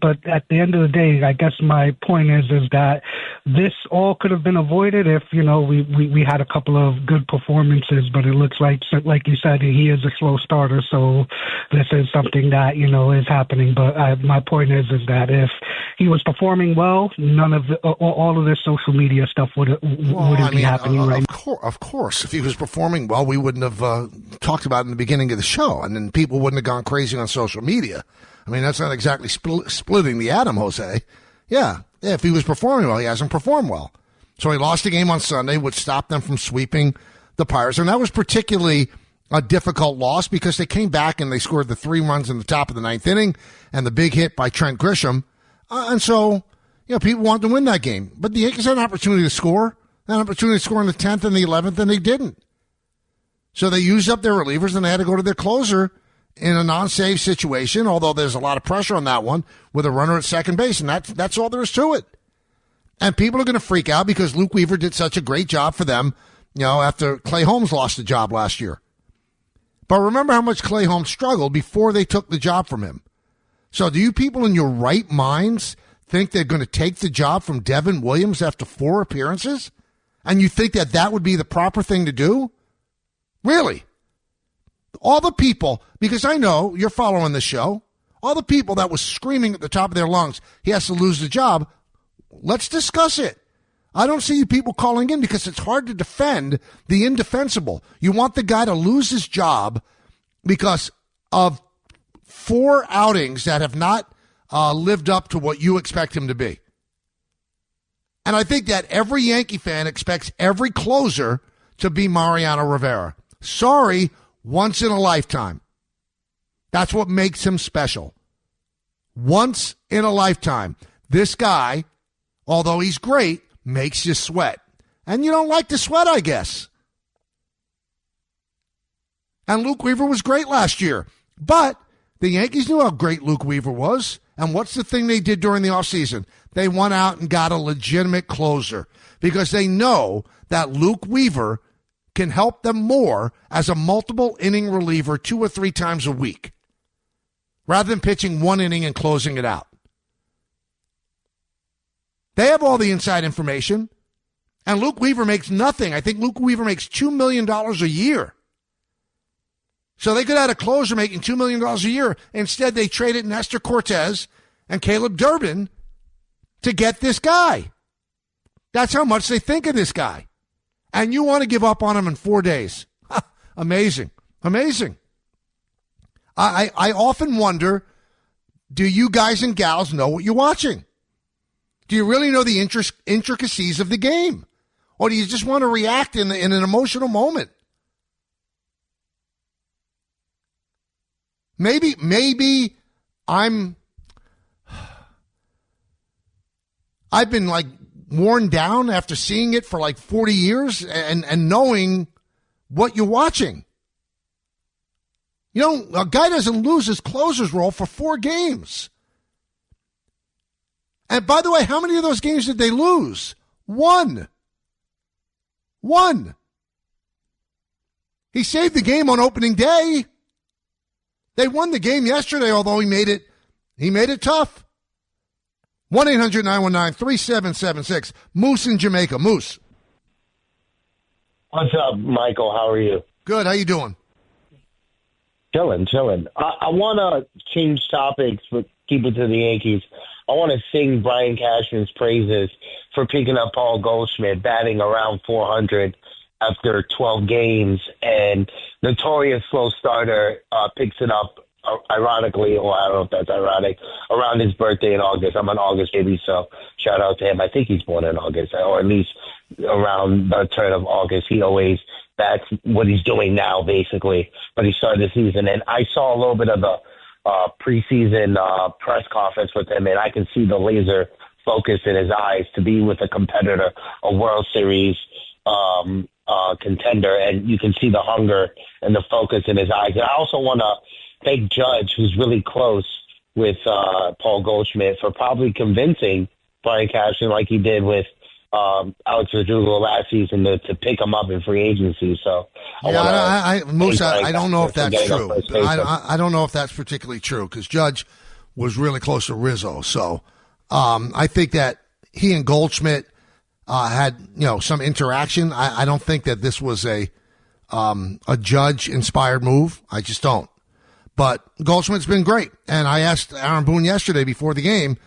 but at the end of the day, I guess my point is that this all could have been avoided if, we had a couple of good performances, but it looks like you said, he is a slow starter, so this is something that, is happening. But my point is that if he was performing well, none of all of this social media stuff wouldn't be happening right now. Of course. If he was performing well, we wouldn't have talked about it in the beginning of the show, and then people wouldn't have gone crazy on social media. I mean, that's not exactly splitting the atom, Jose. Yeah, if he was performing well, he hasn't performed well. So he lost a game on Sunday, which stopped them from sweeping the Pirates. And that was particularly a difficult loss because they came back and they scored the 3 runs in the top of the 9th inning and the big hit by Trent Grisham. And so, people wanted to win that game. But the Yankees had an opportunity to score, an opportunity to score in the 10th and the 11th, and they didn't. So they used up their relievers and they had to go to their closer in a non-save situation, although there's a lot of pressure on that one with a runner at second base, and that's all there is to it. And people are going to freak out because Luke Weaver did such a great job for them, after Clay Holmes lost the job last year. But remember how much Clay Holmes struggled before they took the job from him. So do you people in your right minds think they're going to take the job from Devin Williams after 4 appearances? And you think that would be the proper thing to do? Really? All the people, because I know you're following this show, all the people that was screaming at the top of their lungs, he has to lose the job. let's discuss it. I don't see you people calling in because it's hard to defend the indefensible. You want the guy to lose his job because of 4 outings that have not lived up to what you expect him to be. And I think that every Yankee fan expects every closer to be Mariano Rivera. Sorry, once in a lifetime. That's what makes him special. Once in a lifetime. This guy, although he's great, makes you sweat. And you don't like to sweat, I guess. And Luke Weaver was great last year. But the Yankees knew how great Luke Weaver was. And what's the thing they did during the offseason? They went out and got a legitimate closer because they know that Luke Weaver can help them more as a multiple inning reliever 2 or 3 times a week rather than pitching 1 inning and closing it out. They have all the inside information, and Luke Weaver makes nothing. I think Luke Weaver makes $2 million a year. So they could have a closer making $2 million a year. Instead, they traded Nestor Cortez and Caleb Durbin to get this guy. That's how much they think of this guy. And you want to give up on him in 4 days. Amazing. Amazing. I often wonder, do you guys and gals know what you're watching? Do you really know the intricacies of the game? Or do you just want to react in an emotional moment? Maybe I've been like worn down after seeing it for like 40 years and knowing what you're watching. You know, a guy doesn't lose his closer's role for 4 games. And by the way, how many of those games did they lose? 1. He saved the game on opening day. They won the game yesterday, although he made it tough. 1-800-919-3776. Moose in Jamaica. Moose. What's up, Michael? How are you? Good. How you doing? Chilling. I want to change topics, but keep it to the Yankees. I want to sing Brian Cashman's praises for picking up Paul Goldschmidt, batting around 400 after 12 games, and notorious slow starter picks it up, ironically, or I don't know if that's ironic, around his birthday in August. I'm an August baby, so shout out to him. I think he's born in August, or at least around the turn of August. That's what he's doing now, basically, but he started the season. And I saw a little bit of the preseason press conference with him, and I can see the laser focus in his eyes to be with a competitor, a World Series contender, and you can see the hunger and the focus in his eyes. And I also want to thank Judge, who's really close with Paul Goldschmidt, for probably convincing Brian Cashman like he did with Alex Verdugo last season to pick him up in free agency. So Moose, I don't know if that's true. I don't know if that's particularly true because Judge was really close to Rizzo. So I think that he and Goldschmidt had some interaction. I don't think that this was a Judge inspired move. I just don't. But Goldschmidt's been great, and I asked Aaron Boone yesterday before the game,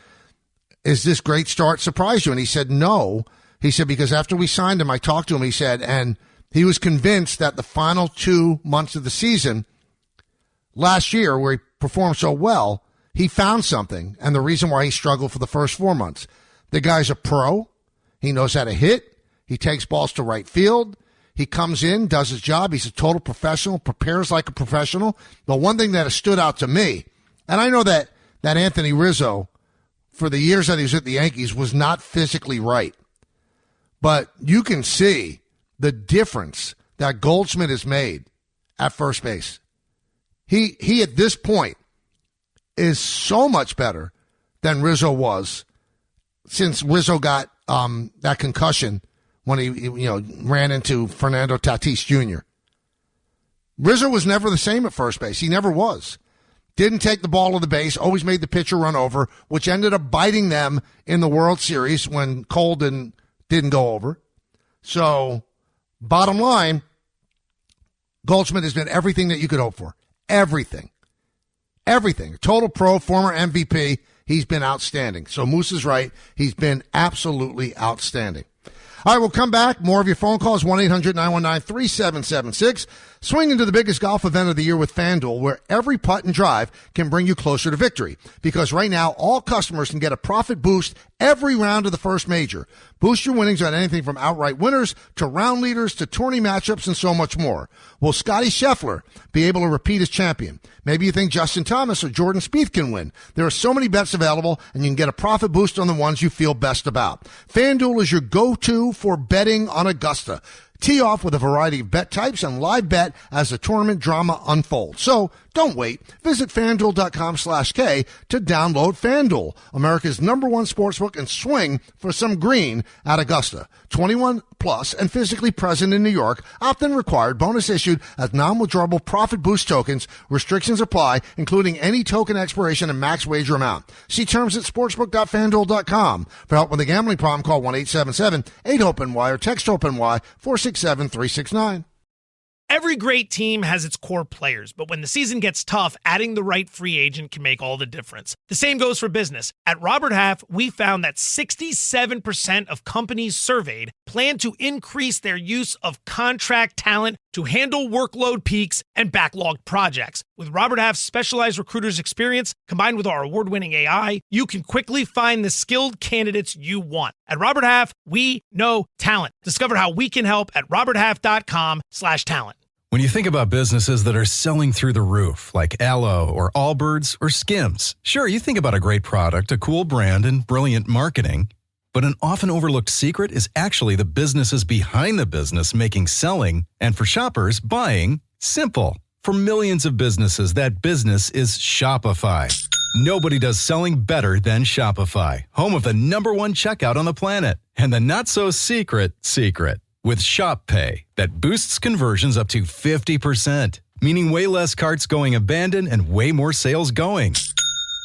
"Is this great start surprise you?" And he said no. He said because after we signed him, I talked to him. He said, and he was convinced that the final 2 months of the season last year, where he performed so well, he found something, and the reason why he struggled for the first 4 months. The guy's a pro. He knows how to hit. He takes balls to right field. He comes in, does his job. He's a total professional, prepares like a professional. The one thing that has stood out to me, and I know that Anthony Rizzo, for the years that he was at the Yankees, was not physically right. But you can see the difference that Goldschmidt has made at first base. He at this point is so much better than Rizzo was since Rizzo got that concussion when he ran into Fernando Tatis Jr. Rizzo was never the same at first base. He never was. Didn't take the ball to the base, always made the pitcher run over, which ended up biting them in the World Series when Cole didn't go over. So, bottom line, Goldschmidt has been everything that you could hope for. Everything. Total pro, former MVP. he's been outstanding. So Moose is right. He's been absolutely outstanding. All right, we'll come back. More of your phone calls, 1-800-919-3776. Swing into the biggest golf event of the year with FanDuel, where every putt and drive can bring you closer to victory. Because right now, all customers can get a profit boost every round of the first major. Boost your winnings on anything from outright winners to round leaders to tourney matchups and so much more. Will Scotty Scheffler be able to repeat as champion? Maybe you think Justin Thomas or Jordan Spieth can win. There are so many bets available, and you can get a profit boost on the ones you feel best about. FanDuel is your go-to for betting on Augusta. Tee off with a variety of bet types and live bet as the tournament drama unfolds. So don't wait. Visit FanDuel.com/K to download FanDuel, America's #1 sportsbook, and swing for some green at Augusta. 21 plus and physically present in New York. Opt-in required. Bonus issued as non-withdrawable profit boost tokens. Restrictions apply, including any token expiration and max wager amount. See terms at sportsbook.fanduel.com. For help with a gambling problem, call 1-877-8-OPEN-Y or text OPEN-Y 467-369. Every great team has its core players, but when the season gets tough, adding the right free agent can make all the difference. The same goes for business. At Robert Half, we found that 67% of companies surveyed plan to increase their use of contract talent to handle workload peaks and backlogged projects. With Robert Half's specialized recruiters' experience, combined with our award-winning AI, you can quickly find the skilled candidates you want. At Robert Half, we know talent. Discover how we can help at roberthalf.com/talent. When you think about businesses that are selling through the roof, like Aloe or Allbirds or Skims, sure, you think about a great product, a cool brand, and brilliant marketing. But an often overlooked secret is actually the businesses behind the business making selling, and for shoppers, buying, simple. For millions of businesses, that business is Shopify. Nobody does selling better than Shopify, home of the #1 checkout on the planet, and the not-so-secret secret. With Shop Pay that boosts conversions up to 50%, meaning way less carts going abandoned and way more sales going.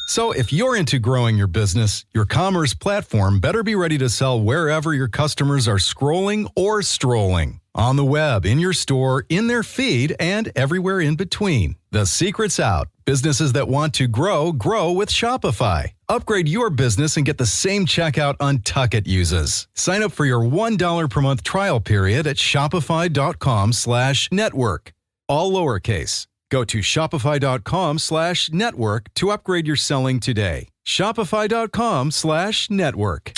So if you're into growing your business, your commerce platform better be ready to sell wherever your customers are scrolling or strolling. On the web, in your store, in their feed, and everywhere in between. The secret's out. Businesses that want to grow, grow with Shopify. Upgrade your business and get the same checkout Untuckit uses. Sign up for your $1 per month trial period at shopify.com/network. All lowercase. Go to shopify.com/network to upgrade your selling today. Shopify.com/network.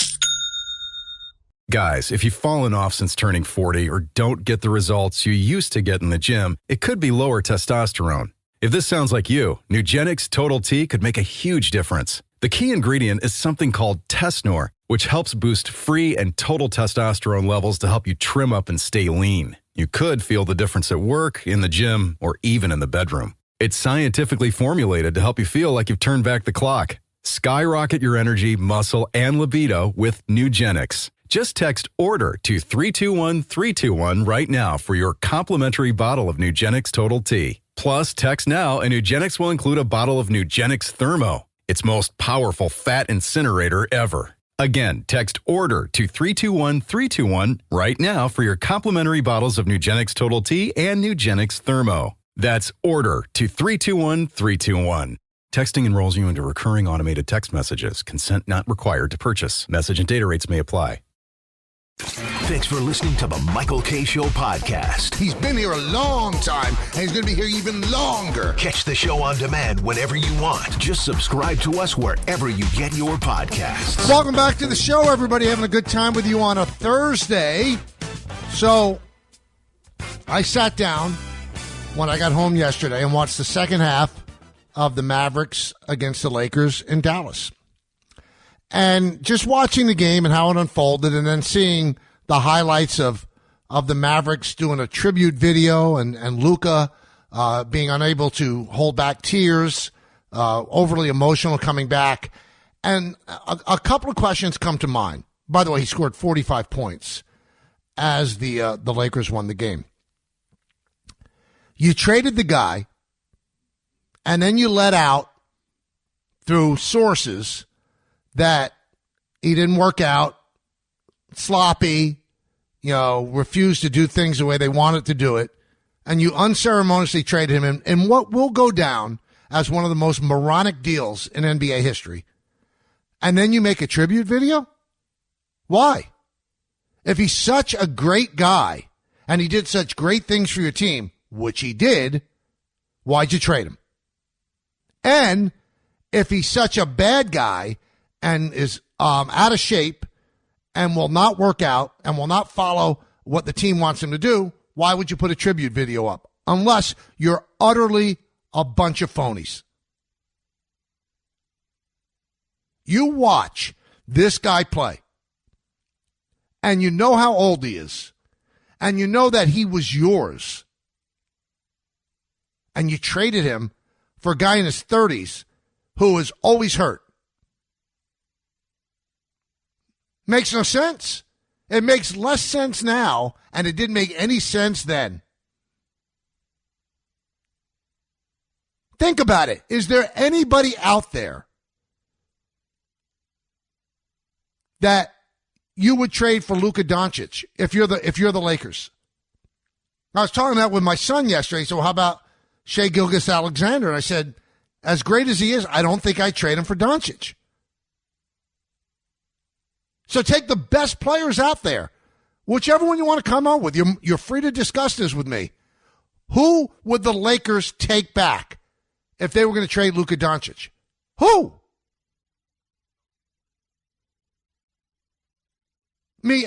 Guys, if you've fallen off since turning 40 or don't get the results you used to get in the gym, it could be lower testosterone. If this sounds like you, Nugenix Total T could make a huge difference. The key ingredient is something called Tesnor, which helps boost free and total testosterone levels to help you trim up and stay lean. You could feel the difference at work, in the gym, or even in the bedroom. It's scientifically formulated to help you feel like you've turned back the clock. Skyrocket your energy, muscle, and libido with Nugenix. Just text ORDER to 321321 right now for your complimentary bottle of Nugenix Total T. Plus, text now and Nugenix will include a bottle of Nugenix Thermo, its most powerful fat incinerator ever. Again, text ORDER to 321321 right now for your complimentary bottles of Nugenix Total T and Nugenix Thermo. That's ORDER to 321321. Texting enrolls you into recurring automated text messages. Consent not required to purchase. Message and data rates may apply. Thanks for listening to the Michael K. Show podcast. He's been here a long time, and he's going to be here even longer. Catch the show on demand whenever you want. Just subscribe to us wherever you get your podcasts. Welcome back to the show, everybody. Having a good time with you on a Thursday. So, I sat down when I got home yesterday and watched the second half of the Mavericks against the Lakers in Dallas. And just watching the game and how it unfolded, and then seeing the highlights of the Mavericks doing a tribute video and Luka being unable to hold back tears, overly emotional coming back. And a couple of questions come to mind. By the way, he scored 45 points as the Lakers won the game. You traded the guy, and then you let out through sources that he didn't work out, sloppy, refused to do things the way they wanted to do it, and you unceremoniously traded him in what will go down as one of the most moronic deals in NBA history. and then you make a tribute video? Why? If he's such a great guy and he did such great things for your team, which he did, why'd you trade him? And if he's such a bad guy and is out of shape and will not work out and will not follow what the team wants him to do, why would you put a tribute video up? Unless you're utterly a bunch of phonies. You watch this guy play, and you know how old he is, and you know that he was yours, and you traded him for a guy in his 30s who is always hurt. Makes no sense. It makes less sense now, and it didn't make any sense then. Think about it. Is there anybody out there that you would trade for Luka Doncic if you're the Lakers? I was talking that with my son yesterday. So how about Shai Gilgeous-Alexander? And I said, as great as he is, I don't think I'd trade him for Doncic. So take the best players out there, whichever one you want to come up with. You're free to discuss this with me. Who would the Lakers take back if they were going to trade Luka Doncic? Who?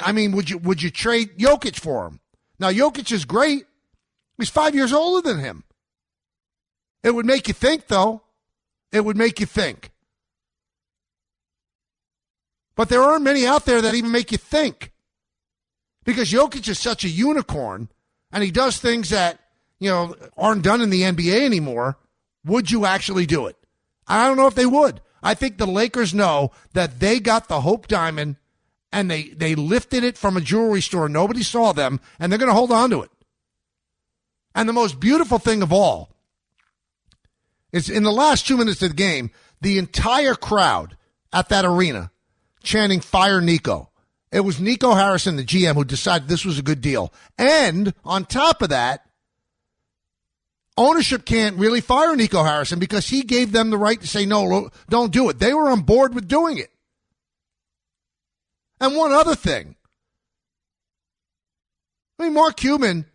I mean, would you trade Jokic for him? Now, Jokic is great. He's 5 years older than him. It would make you think, though. It would make you think. But there aren't many out there that even make you think. Because Jokic is such a unicorn, and he does things that, aren't done in the NBA anymore. Would you actually do it? I don't know if they would. I think the Lakers know that they got the Hope Diamond, and they lifted it from a jewelry store. Nobody saw them, and they're going to hold on to it. And the most beautiful thing of all is in the last 2 minutes of the game, the entire crowd at that arena chanting, "Fire Nico." It was Nico Harrison, the GM, who decided this was a good deal. And on top of that, ownership can't really fire Nico Harrison because he gave them the right to say, no, don't do it. They were on board with doing it. And one other thing. Mark Cuban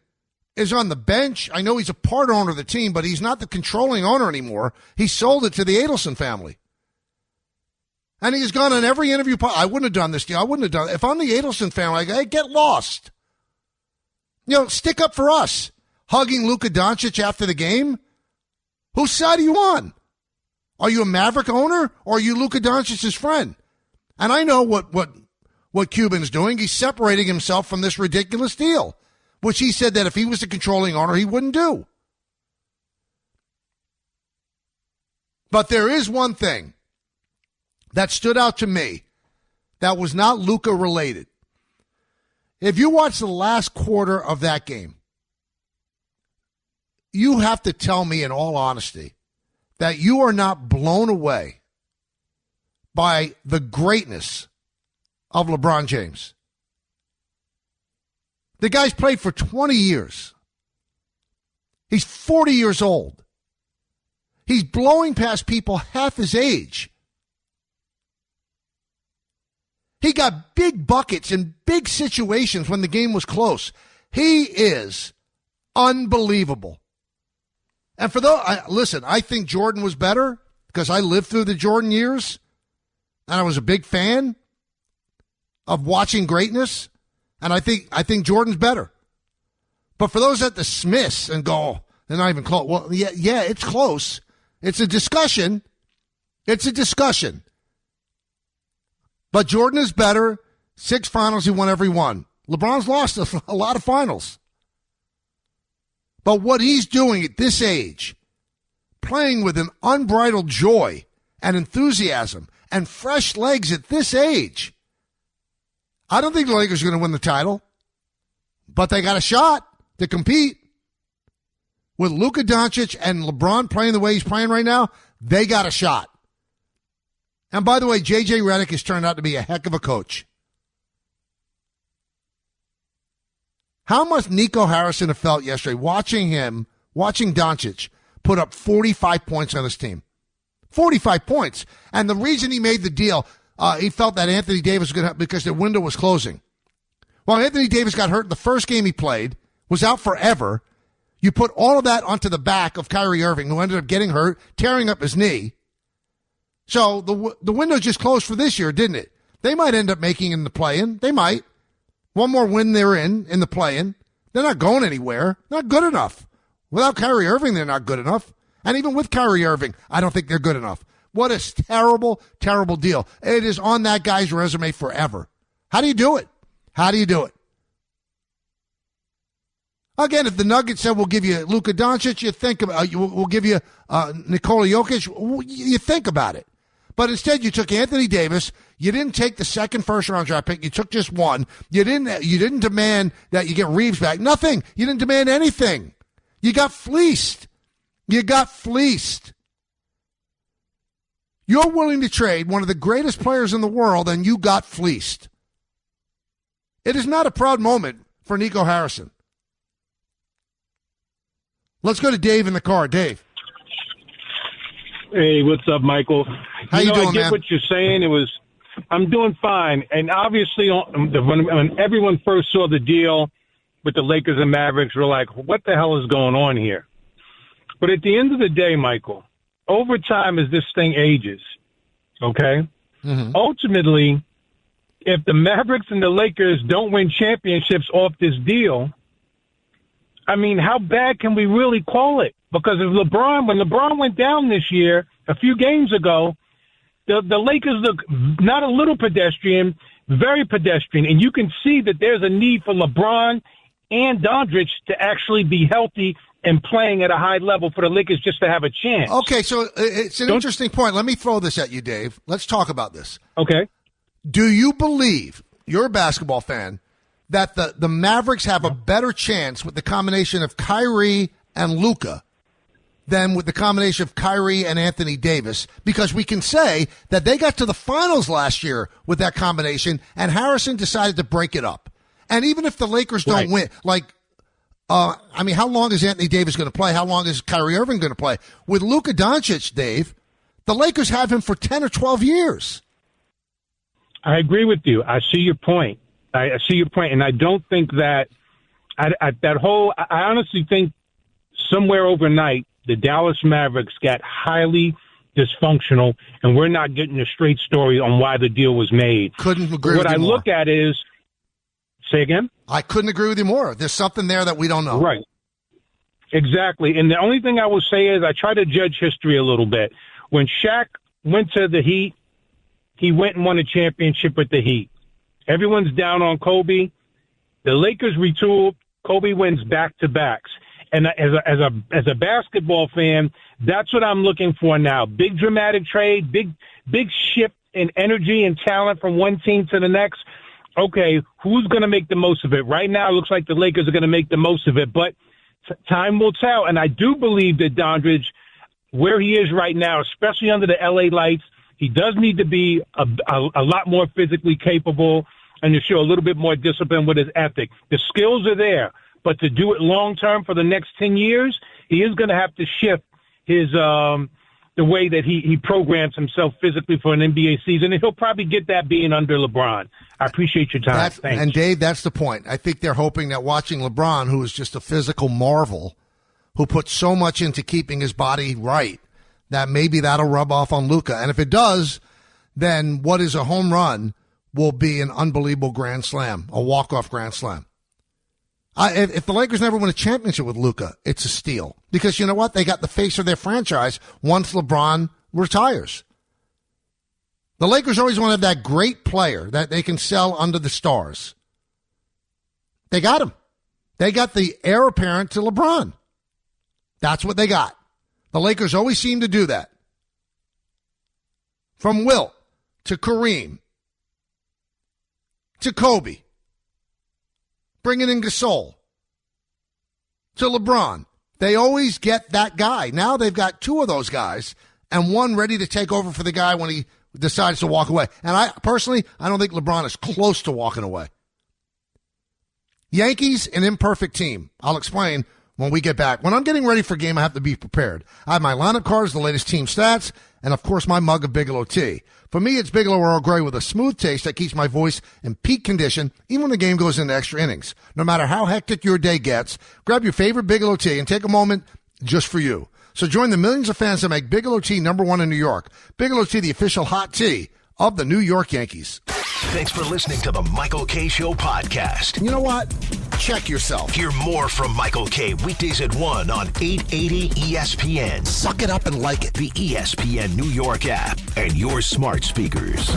is on the bench. I know he's a part owner of the team, but he's not the controlling owner anymore. He sold it to the Adelson family. And he's gone on every interview. I wouldn't have done this deal. I wouldn't have done it. If I'm the Adelson family, I go, hey, get lost. Stick up for us. Hugging Luka Doncic after the game. Whose side are you on? Are you a Maverick owner or are you Luka Doncic's friend? And I know what Cuban's doing. He's separating himself from this ridiculous deal, which he said that if he was the controlling owner, he wouldn't do. But there is one thing that stood out to me that was not Luka related. If you watch the last quarter of that game, you have to tell me in all honesty that you are not blown away by the greatness of LeBron James. The guy's played for 20 years. He's 40 years old. He's blowing past people half his age. He got big buckets in big situations when the game was close. He is unbelievable. And for those, listen, I think Jordan was better because I lived through the Jordan years, and I was a big fan of watching greatness. And I think Jordan's better. But for those that dismiss and go, oh, they're not even close. Well, yeah, it's close. It's a discussion. It's a discussion. But Jordan is better. 6 finals, he won every one. LeBron's lost a lot of finals. But what he's doing at this age, playing with an unbridled joy and enthusiasm and fresh legs at this age, I don't think the Lakers are going to win the title, but they got a shot to compete. With Luka Doncic and LeBron playing the way he's playing right now, they got a shot. And by the way, J.J. Redick has turned out to be a heck of a coach. How must Nico Harrison have felt yesterday watching Doncic put up 45 points on his team? 45 points. And the reason he made the deal, he felt that Anthony Davis was going to, because the window was closing. Well, Anthony Davis got hurt in the first game he played, was out forever. You put all of that onto the back of Kyrie Irving, who ended up getting hurt, tearing up his knee. So the window just closed for this year, didn't it? They might end up making in the play-in. They might. One more win they're in the play-in. They're not going anywhere. Not good enough. Without Kyrie Irving, they're not good enough. And even with Kyrie Irving, I don't think they're good enough. What a terrible, terrible deal. It is on that guy's resume forever. How do you do it? How do you do it? Again, if the Nuggets said we'll give you Luka Doncic, you think about we'll give you Nikola Jokic, you think about it. But instead, you took Anthony Davis. You didn't take the second first-round draft pick. You took just one. You didn't demand that you get Reeves back. Nothing. You didn't demand anything. You got fleeced. You got fleeced. You're willing to trade one of the greatest players in the world, and you got fleeced. It is not a proud moment for Nico Harrison. Let's go to Dave in the car. Dave. Hey, what's up, Michael? How you doing, I get man? what you're saying. I'm doing fine. And obviously, when everyone first saw the deal with the Lakers and Mavericks, we're like, what the hell is going on here? But at the end of the day, Michael, over time as this thing ages, okay, ultimately, if the Mavericks and the Lakers don't win championships off this deal, I mean, how bad can we really call it? Because when LeBron went down this year, a few games ago, the Lakers look not a little pedestrian, very pedestrian. And you can see that there's a need for LeBron and Doncic to actually be healthy and playing at a high level for the Lakers just to have a chance. Okay, so it's an interesting point. Let me throw this at you, Dave. Let's talk about this. Okay. Do you believe, you're a basketball fan, that the Mavericks have a better chance with the combination of Kyrie and Luka than with the combination of Kyrie and Anthony Davis? Because we can say that they got to the finals last year with that combination, and Harrison decided to break it up. And even if the Lakers don't win, how long is Anthony Davis going to play? How long is Kyrie Irving going to play? With Luka Doncic, Dave, the Lakers have him for 10 or 12 years. I agree with you. I see your point. I see your point, and I don't think that I honestly think somewhere overnight the Dallas Mavericks got highly dysfunctional, and we're not getting a straight story on why the deal was made. Couldn't agree with you more. What I look at is, say again? I couldn't agree with you more. There's something there that we don't know. Right. Exactly. And the only thing I will say is I try to judge history a little bit. When Shaq went to the Heat, he went and won a championship with the Heat. Everyone's down on Kobe. The Lakers retooled. Kobe wins back-to-backs. And as a basketball fan, that's what I'm looking for now. Big dramatic trade, big shift in energy and talent from one team to the next. Okay, who's going to make the most of it? Right now, it looks like the Lakers are going to make the most of it, but time will tell. And I do believe that Doncic, where he is right now, especially under the LA lights, he does need to be a lot more physically capable and to show a little bit more discipline with his ethic. The skills are there, but to do it long-term for the next 10 years, he is going to have to shift his the way that he programs himself physically for an NBA season, and he'll probably get that being under LeBron. I appreciate your time. Thanks. And, Dave, that's the point. I think they're hoping that watching LeBron, who is just a physical marvel, who puts so much into keeping his body right, that maybe that'll rub off on Luka. And if it does, then what is a home run will be an unbelievable grand slam, a walk-off grand slam. If the Lakers never win a championship with Luka, it's a steal. Because you know what? They got the face of their franchise once LeBron retires. The Lakers always want to have that great player that they can sell under the stars. They got him. They got the heir apparent to LeBron. That's what they got. The Lakers always seem to do that. From Wilt to Kareem to Kobe, bringing in Gasol to LeBron. They always get that guy. Now they've got two of those guys and one ready to take over for the guy when he decides to walk away. And I don't think LeBron is close to walking away. Yankees, an imperfect team. I'll explain when we get back. When I'm getting ready for a game, I have to be prepared. I have my lineup cards, the latest team stats, and, of course, my mug of Bigelow tea. For me, it's Bigelow Earl Grey with a smooth taste that keeps my voice in peak condition even when the game goes into extra innings. No matter how hectic your day gets, grab your favorite Bigelow tea and take a moment just for you. So join the millions of fans that make Bigelow tea #1 in New York. Bigelow tea, the official hot tea of the New York Yankees. Thanks for listening to the Michael K. Show podcast. You know what? Check yourself. Hear more from Michael K. weekdays at 1 on 880 ESPN. Suck it up and like it. The ESPN New York app and your smart speakers.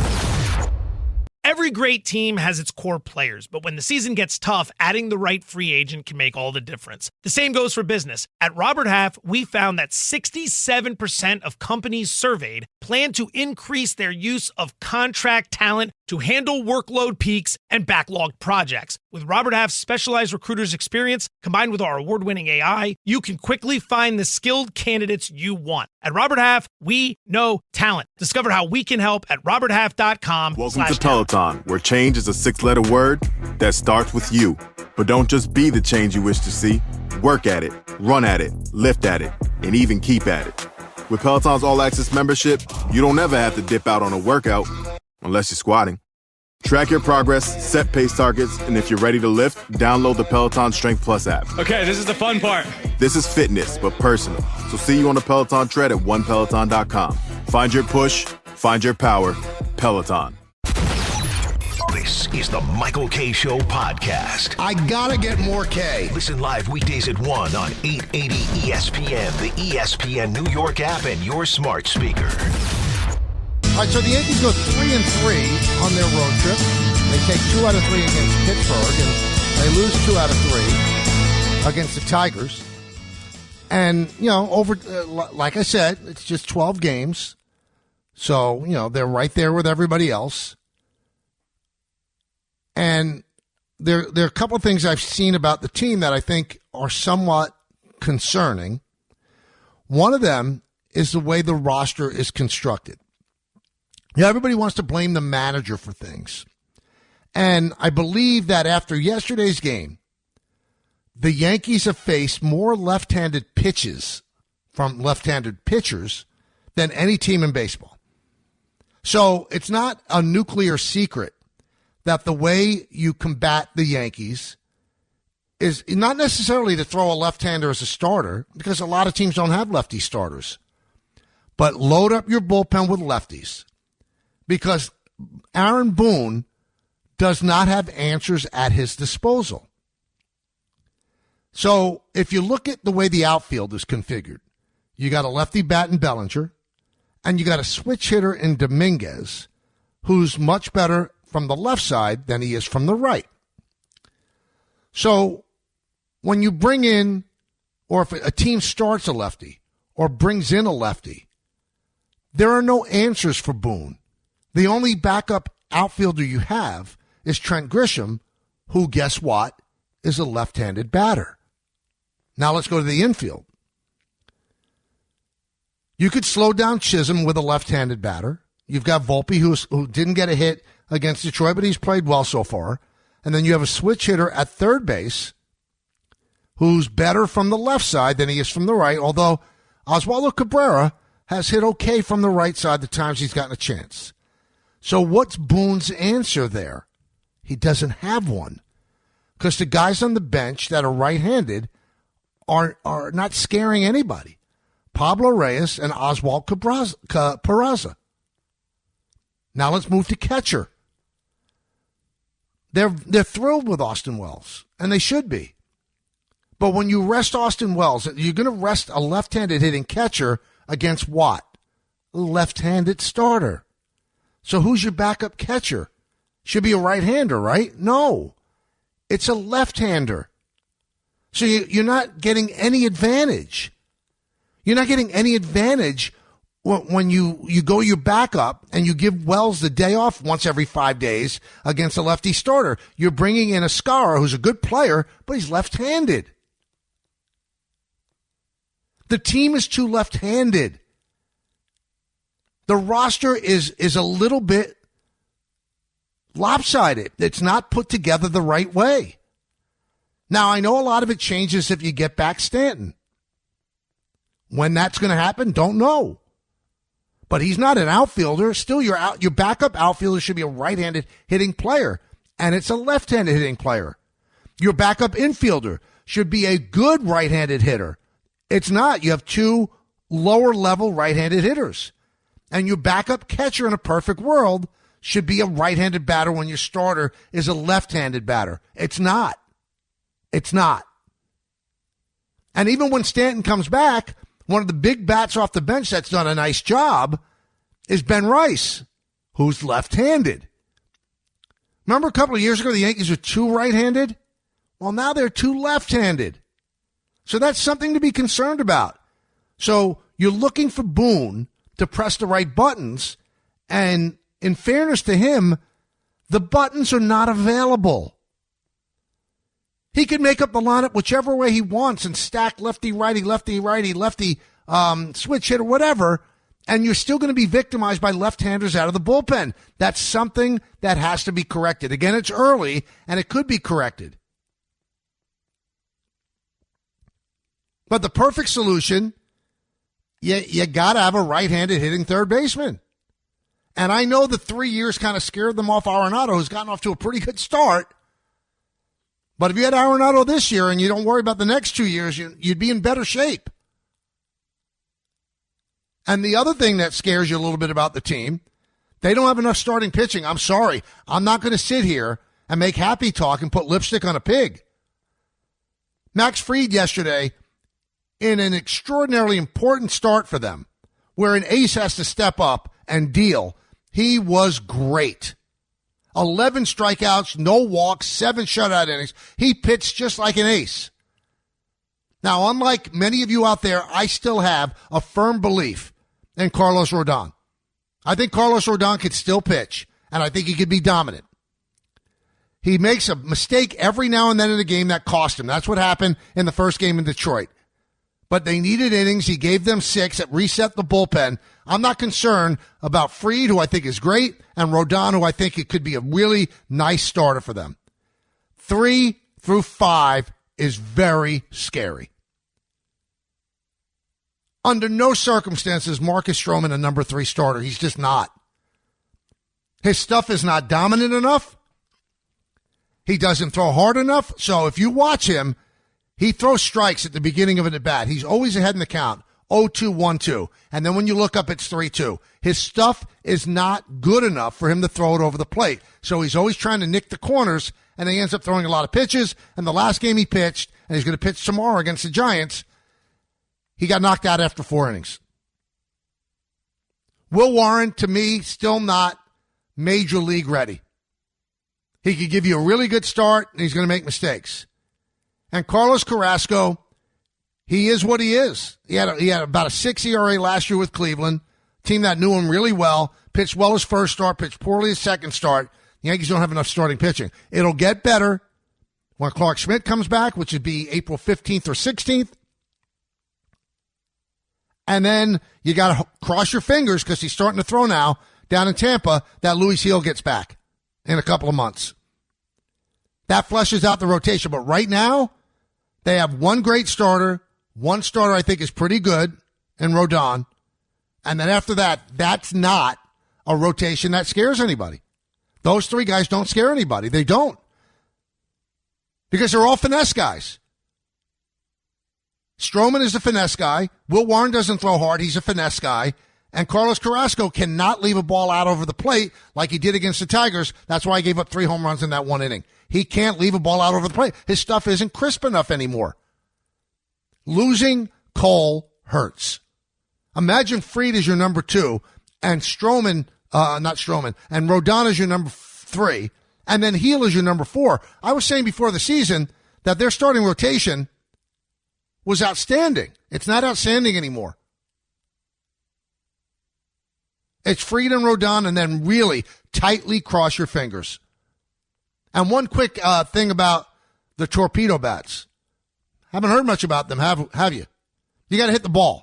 Every great team has its core players, but when the season gets tough, adding the right free agent can make all the difference. The same goes for business. At Robert Half, we found that 67% of companies surveyed plan to increase their use of contract talent to handle workload peaks and backlogged projects. With Robert Half's specialized recruiters' experience, combined with our award-winning AI, you can quickly find the skilled candidates you want. At Robert Half, we know talent. Discover how we can help at roberthalf.com. Welcome to Peloton, where change is a 6-letter word that starts with you. But don't just be the change you wish to see. Work at it, run at it, lift at it, and even keep at it. With Peloton's All-Access membership, you don't ever have to dip out on a workout, unless you're squatting. Track your progress, set pace targets, and if you're ready to lift, download the Peloton Strength Plus app. Okay, this is the fun part. This is fitness, but personal. So see you on the Peloton tread at onepeloton.com. Find your push, find your power, Peloton. This is the Michael K. Show podcast. I gotta get more K. Listen live weekdays at 1 on 880 ESPN, the ESPN New York app, and your smart speaker. All right, so the Yankees go 3-3 on their road trip. They take 2 out of 3 against Pittsburgh, and they lose 2 out of 3 against the Tigers. And, you know, like I said, it's just 12 games. So, you know, they're right there with everybody else. And there are a couple of things I've seen about the team that I think are somewhat concerning. One of them is the way the roster is constructed. Yeah, everybody wants to blame the manager for things. And I believe that after yesterday's game, the Yankees have faced more left-handed pitches from left-handed pitchers than any team in baseball. So it's not a nuclear secret that the way you combat the Yankees is not necessarily to throw a left-hander as a starter, because a lot of teams don't have lefty starters, but load up your bullpen with lefties. Because Aaron Boone does not have answers at his disposal. So if you look at the way the outfield is configured, you got a lefty bat in Bellinger, and you got a switch hitter in Dominguez, who's much better from the left side than he is from the right. So when you bring in, or if a team starts a lefty or brings in a lefty, there are no answers for Boone. The only backup outfielder you have is Trent Grisham, who, guess what, is a left-handed batter. Now let's go to the infield. You could slow down Chisholm with a left-handed batter. You've got Volpe, who didn't get a hit against Detroit, but he's played well so far. And then you have a switch hitter at third base who's better from the left side than he is from the right, although Oswaldo Cabrera has hit okay from the right side the times he's gotten a chance. So what's Boone's answer there? He doesn't have one, because the guys on the bench that are right-handed are not scaring anybody. Pablo Reyes and Oswald Peraza. Now let's move to catcher. They're thrilled with Austin Wells, and they should be. But when you rest Austin Wells, you're going to rest a left-handed hitting catcher against what? A left-handed starter. So who's your backup catcher? Should be a right-hander, right? No. It's a left-hander. So you're not getting any advantage. You're not getting any advantage when you go your backup and you give Wells the day off once every 5 days against a lefty starter. You're bringing in a Skara, who's a good player, but he's left-handed. The team is too left-handed. The roster is a little bit lopsided. It's not put together the right way. Now, I know a lot of it changes if you get back Stanton. When that's going to happen, don't know. But he's not an outfielder. Still, your backup outfielder should be a right-handed hitting player, and it's a left-handed hitting player. Your backup infielder should be a good right-handed hitter. It's not. You have two lower-level right-handed hitters. And your backup catcher in a perfect world should be a right-handed batter when your starter is a left-handed batter. It's not. It's not. And even when Stanton comes back, one of the big bats off the bench that's done a nice job is Ben Rice, who's left-handed. Remember a couple of years ago the Yankees were two right-handed? Well, now they're two left-handed. So that's something to be concerned about. So you're looking for Boone to press the right buttons, and in fairness to him, the buttons are not available. He can make up the lineup whichever way he wants and stack lefty, righty, switch hit or whatever, and you're still going to be victimized by left-handers out of the bullpen. That's something that has to be corrected. Again, it's early, and it could be corrected. But the perfect solution, you got to have a right-handed hitting third baseman. And I know the 3 years kind of scared them off Arenado, who's gotten off to a pretty good start. But if you had Arenado this year and you don't worry about the next 2 years, you'd be in better shape. And the other thing that scares you a little bit about the team, they don't have enough starting pitching. I'm sorry. I'm not going to sit here and make happy talk and put lipstick on a pig. Max Fried yesterday, in an extraordinarily important start for them, where an ace has to step up and deal, he was great. 11 strikeouts, no walks, 7 shutout innings. He pitched just like an ace. Now, unlike many of you out there, I still have a firm belief in Carlos Rodon. I think Carlos Rodon could still pitch, and I think he could be dominant. He makes a mistake every now and then in the game that cost him. That's what happened in the first game in Detroit. But they needed innings. He gave them 6 that reset the bullpen. I'm not concerned about Fried, who I think is great, and Rodon, who I think it could be a really nice starter for them. 3 through 5 is very scary. Under no circumstances, Marcus Stroman a number 3 starter. He's just not. His stuff is not dominant enough. He doesn't throw hard enough. So if you watch him, he throws strikes at the beginning of an at-bat. He's always ahead in the count, 0-2, 1-2. And then when you look up, it's 3-2. His stuff is not good enough for him to throw it over the plate. So he's always trying to nick the corners, and he ends up throwing a lot of pitches. And the last game he pitched, and he's going to pitch tomorrow against the Giants, he got knocked out after 4 innings. Will Warren, to me, still not major league ready. He could give you a really good start, and he's going to make mistakes. And Carlos Carrasco, he is what he is. He had about a 6 ERA last year with Cleveland, team that knew him really well, pitched well his first start, pitched poorly his second start. The Yankees don't have enough starting pitching. It'll get better when Clark Schmidt comes back, which would be April 15th or 16th. And then you got to cross your fingers, because he's starting to throw now down in Tampa, that Luis Gil gets back in a couple of months. That fleshes out the rotation. But right now, they have one great starter. One starter I think is pretty good in Rodon. And then after that, that's not a rotation that scares anybody. Those 3 guys don't scare anybody. They don't. Because they're all finesse guys. Stroman is a finesse guy. Will Warren doesn't throw hard. He's a finesse guy. And Carlos Carrasco cannot leave a ball out over the plate like he did against the Tigers. That's why he gave up 3 home runs in that 1 inning. He can't leave a ball out over the plate. His stuff isn't crisp enough anymore. Losing Cole hurts. Imagine Fried is your number 2 and and Rodon is your number 3, and then Gil is your number 4. I was saying before the season that their starting rotation was outstanding. It's not outstanding anymore. It's Fried and Rodon, and then really tightly cross your fingers. And one quick thing about the torpedo bats. Haven't heard much about them, have you? You got to hit the ball.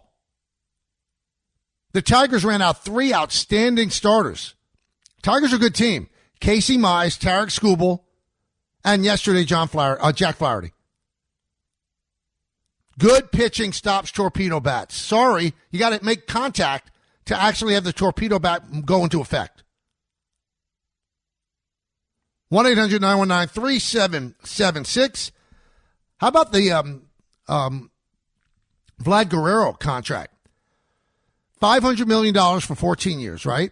The Tigers ran out 3 outstanding starters. Tigers are a good team. Casey Mize, Tarek Skubal, and yesterday Jack Flaherty. Good pitching stops torpedo bats. Sorry, you got to make contact to actually have the torpedo bat go into effect. 1-800-919-3776. How about the Vlad Guerrero contract? $500 million for 14 years, right?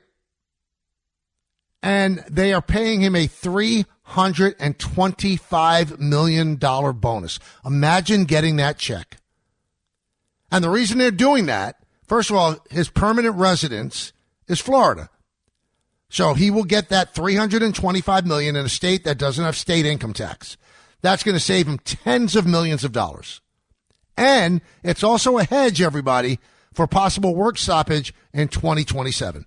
And they are paying him a $325 million bonus. Imagine getting that check. And the reason they're doing that, first of all, his permanent residence is Florida. So he will get that $325 million in a state that doesn't have state income tax. That's going to save him tens of millions of dollars. And it's also a hedge, everybody, for possible work stoppage in 2027.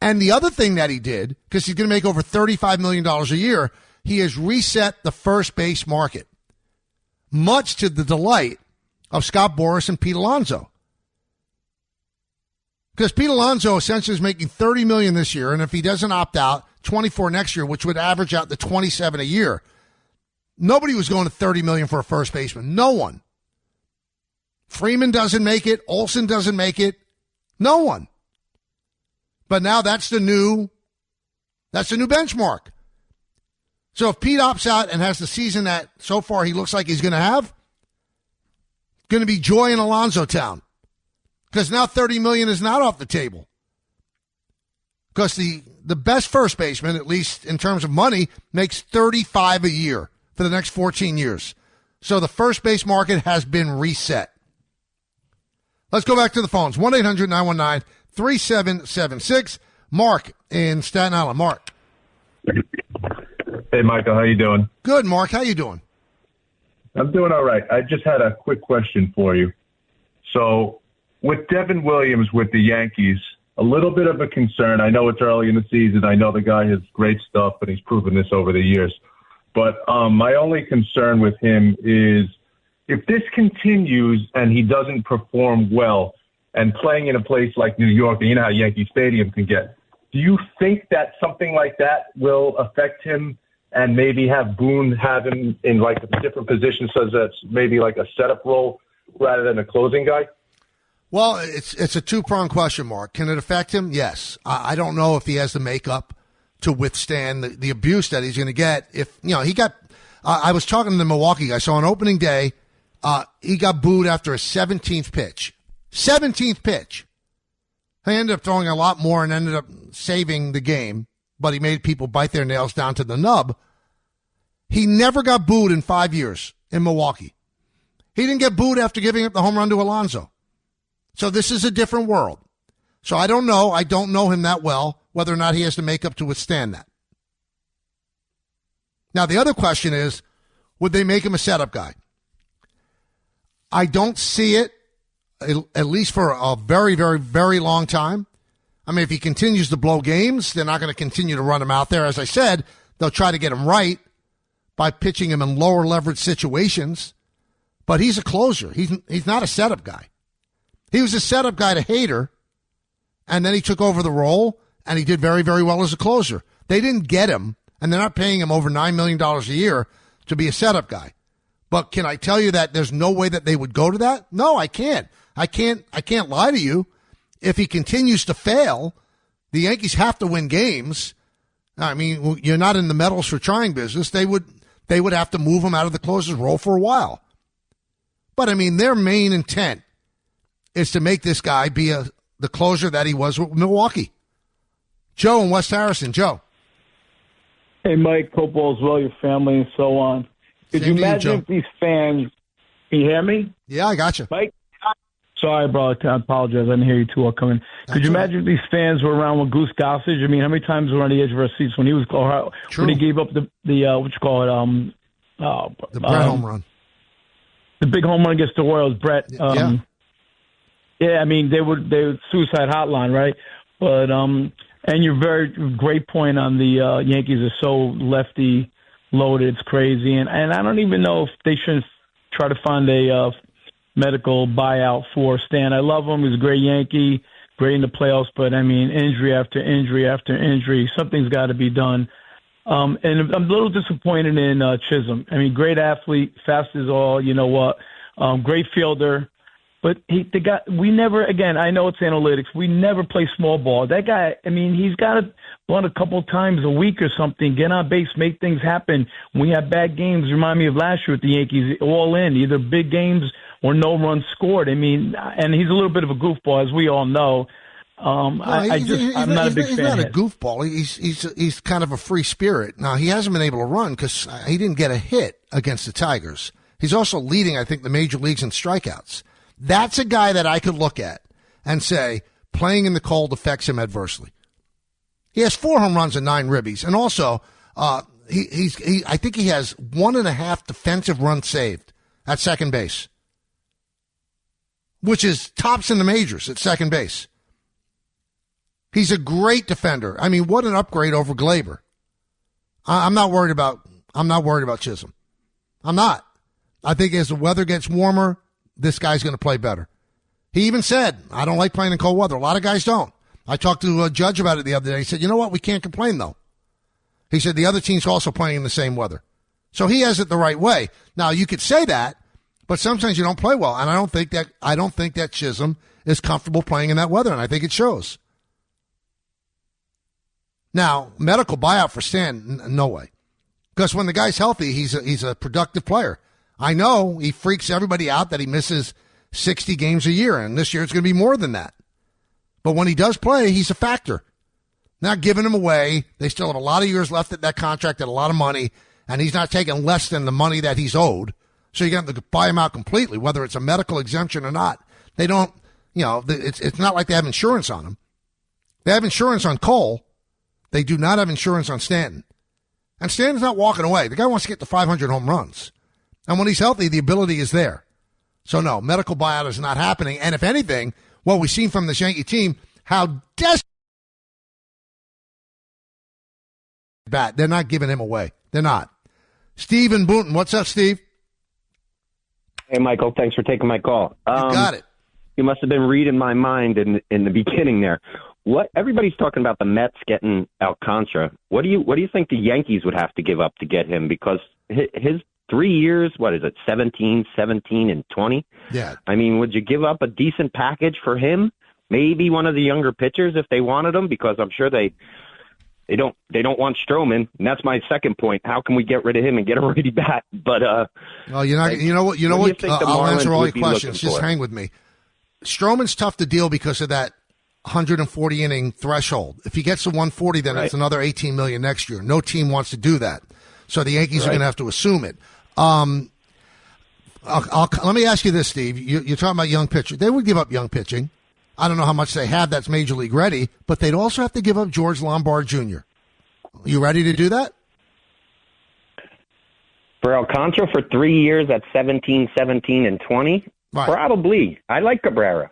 And the other thing that he did, because he's going to make over $35 million a year, he has reset the first base market, much to the delight of Scott Boras and Pete Alonso. Because Pete Alonso essentially is making $30 million this year, and if he doesn't opt out, 24 next year, which would average out to 27 a year. Nobody was going to $30 million for a first baseman. No one. Freeman doesn't make it. Olsen doesn't make it. No one. But now that's the new benchmark. So if Pete opts out and has the season that so far he looks like he's going to have, it's going to be joy in Alonzo Town. Because now $30 million is not off the table. Because the best first baseman, at least in terms of money, makes $35 a year for the next 14 years. So the first base market has been reset. Let's go back to the phones. 1-800-919-3776. Mark in Staten Island. Mark. Hey, Michael. How you doing? Good, Mark. How you doing? I'm doing all right. I just had a quick question for you. So with Devin Williams with the Yankees, a little bit of a concern. I know it's early in the season. I know the guy has great stuff, and he's proven this over the years. But my only concern with him is if this continues and he doesn't perform well and playing in a place like New York, and you know how Yankee Stadium can get, do you think that something like that will affect him and maybe have Boone have him in like a different position so that's maybe like a setup role rather than a closing guy? Well, it's a two-pronged question, Mark. Can it affect him? Yes. I don't know if he has the makeup to withstand the abuse that he's going to get. If, you know, he got, I was talking to the Milwaukee guy. So on opening day, he got booed after a 17th pitch. 17th pitch. He ended up throwing a lot more and ended up saving the game, but he made people bite their nails down to the nub. He never got booed in 5 years in Milwaukee. He didn't get booed after giving up the home run to Alonso. So this is a different world. So I don't know. I don't know him that well, whether or not he has the makeup to withstand that. Now, the other question is, would they make him a setup guy? I don't see it, at least for a very, very, very long time. I mean, if he continues to blow games, they're not going to continue to run him out there. As I said, they'll try to get him right by pitching him in lower leverage situations. But he's a closer. He's not a setup guy. He was a setup guy to Hader, and then he took over the role, and he did very, very well as a closer. They didn't get him, and they're not paying him over $9 million a year to be a setup guy. But can I tell you that there's no way that they would go to that? No, I can't. I can't lie to you. If he continues to fail, the Yankees have to win games. I mean, you're not in the medals for trying business. They would have to move him out of the closer's role for a while. But, I mean, their main intent is to make this guy be the closer that he was with Milwaukee. Joe in West Harrison. Joe. Hey, Mike. Hope all's well, your family, and so on. Could you imagine if these fans... Can you hear me? Yeah, I got you. Mike? Sorry, bro. I apologize. I didn't hear you two all coming. Could you imagine if these fans were around with Goose Gossage? I mean, how many times were on the edge of our seats when he was... When he gave up the what you call it? The Brett home run. The big home run against the Royals, Brett. Yeah, I mean, they would suicide hotline, right? But and your very great point on the Yankees are so lefty loaded, it's crazy, and I don't even know if they shouldn't try to find a medical buyout for Stan. I love him; he's a great Yankee, great in the playoffs, but I mean, injury after injury after injury, something's got to be done. And I'm a little disappointed in Chisholm. I mean, great athlete, fast as all. You know what? Great fielder. But the guy, we never, again, I know it's analytics. We never play small ball. That guy, I mean, he's got to run a couple times a week or something, get on base, make things happen. When we have bad games, remind me of last year with the Yankees, all in, either big games or no runs scored. I mean, and he's a little bit of a goofball, as we all know. I'm not a big fan. He's not a goofball. He's kind of a free spirit. Now, he hasn't been able to run because he didn't get a hit against the Tigers. He's also leading, I think, the major leagues in strikeouts. That's a guy that I could look at and say playing in the cold affects him adversely. He has 4 home runs and 9 ribbies, and also I think he has 1.5 defensive runs saved at second base, which is tops in the majors at second base. He's a great defender. I mean, what an upgrade over Glaber. I'm not worried about Chisholm. I'm not. I think as the weather gets warmer, this guy's going to play better. He even said, I don't like playing in cold weather. A lot of guys don't. I talked to a judge about it the other day. He said, you know what? We can't complain, though. He said the other team's also playing in the same weather. So he has it the right way. Now, you could say that, but sometimes you don't play well. And I don't think that Chisholm is comfortable playing in that weather, and I think it shows. Now, medical buyout for Stan, no way. Because when the guy's healthy, he's a productive player. I know he freaks everybody out that he misses 60 games a year, and this year it's going to be more than that. But when he does play, he's a factor. Not giving him away. They still have a lot of years left at that contract at a lot of money, and he's not taking less than the money that he's owed. So you got to buy him out completely, whether it's a medical exemption or not. They don't, it's not like they have insurance on him. They have insurance on Cole. They do not have insurance on Stanton. And Stanton's not walking away. The guy wants to get to 500 home runs. And when he's healthy, the ability is there. So, no, medical buyout is not happening. And if anything, what we've seen from this Yankee team, how desperate they're not giving him away. They're not. Steve in Boonton. What's up, Steve? Hey, Michael. Thanks for taking my call. You got it. You must have been reading my mind in the beginning there. What everybody's talking about the Mets getting Alcantara. What do you think the Yankees would have to give up to get him? Because his 3 years, what is it, 17, and 20? Yeah. I mean, would you give up a decent package for him? Maybe one of the younger pitchers if they wanted him, because I'm sure they don't want Stroman, and that's my second point. How can we get rid of him and get a righty bat? But well, you know what? I'll answer all your questions. Just hang with me. Stroman's tough to deal because of that 140 inning threshold. If he gets to 140, then it's another $18 million next year. No team wants to do that, so the Yankees are going to have to assume it. Let me ask you this, Steve. You're talking about young pitchers. They would give up young pitching. I don't know how much they have that's major league ready, but they'd also have to give up George Lombard Jr. You ready to do that? For Alcantara for 3 years at 17, and 20? Right. Probably. I like Cabrera.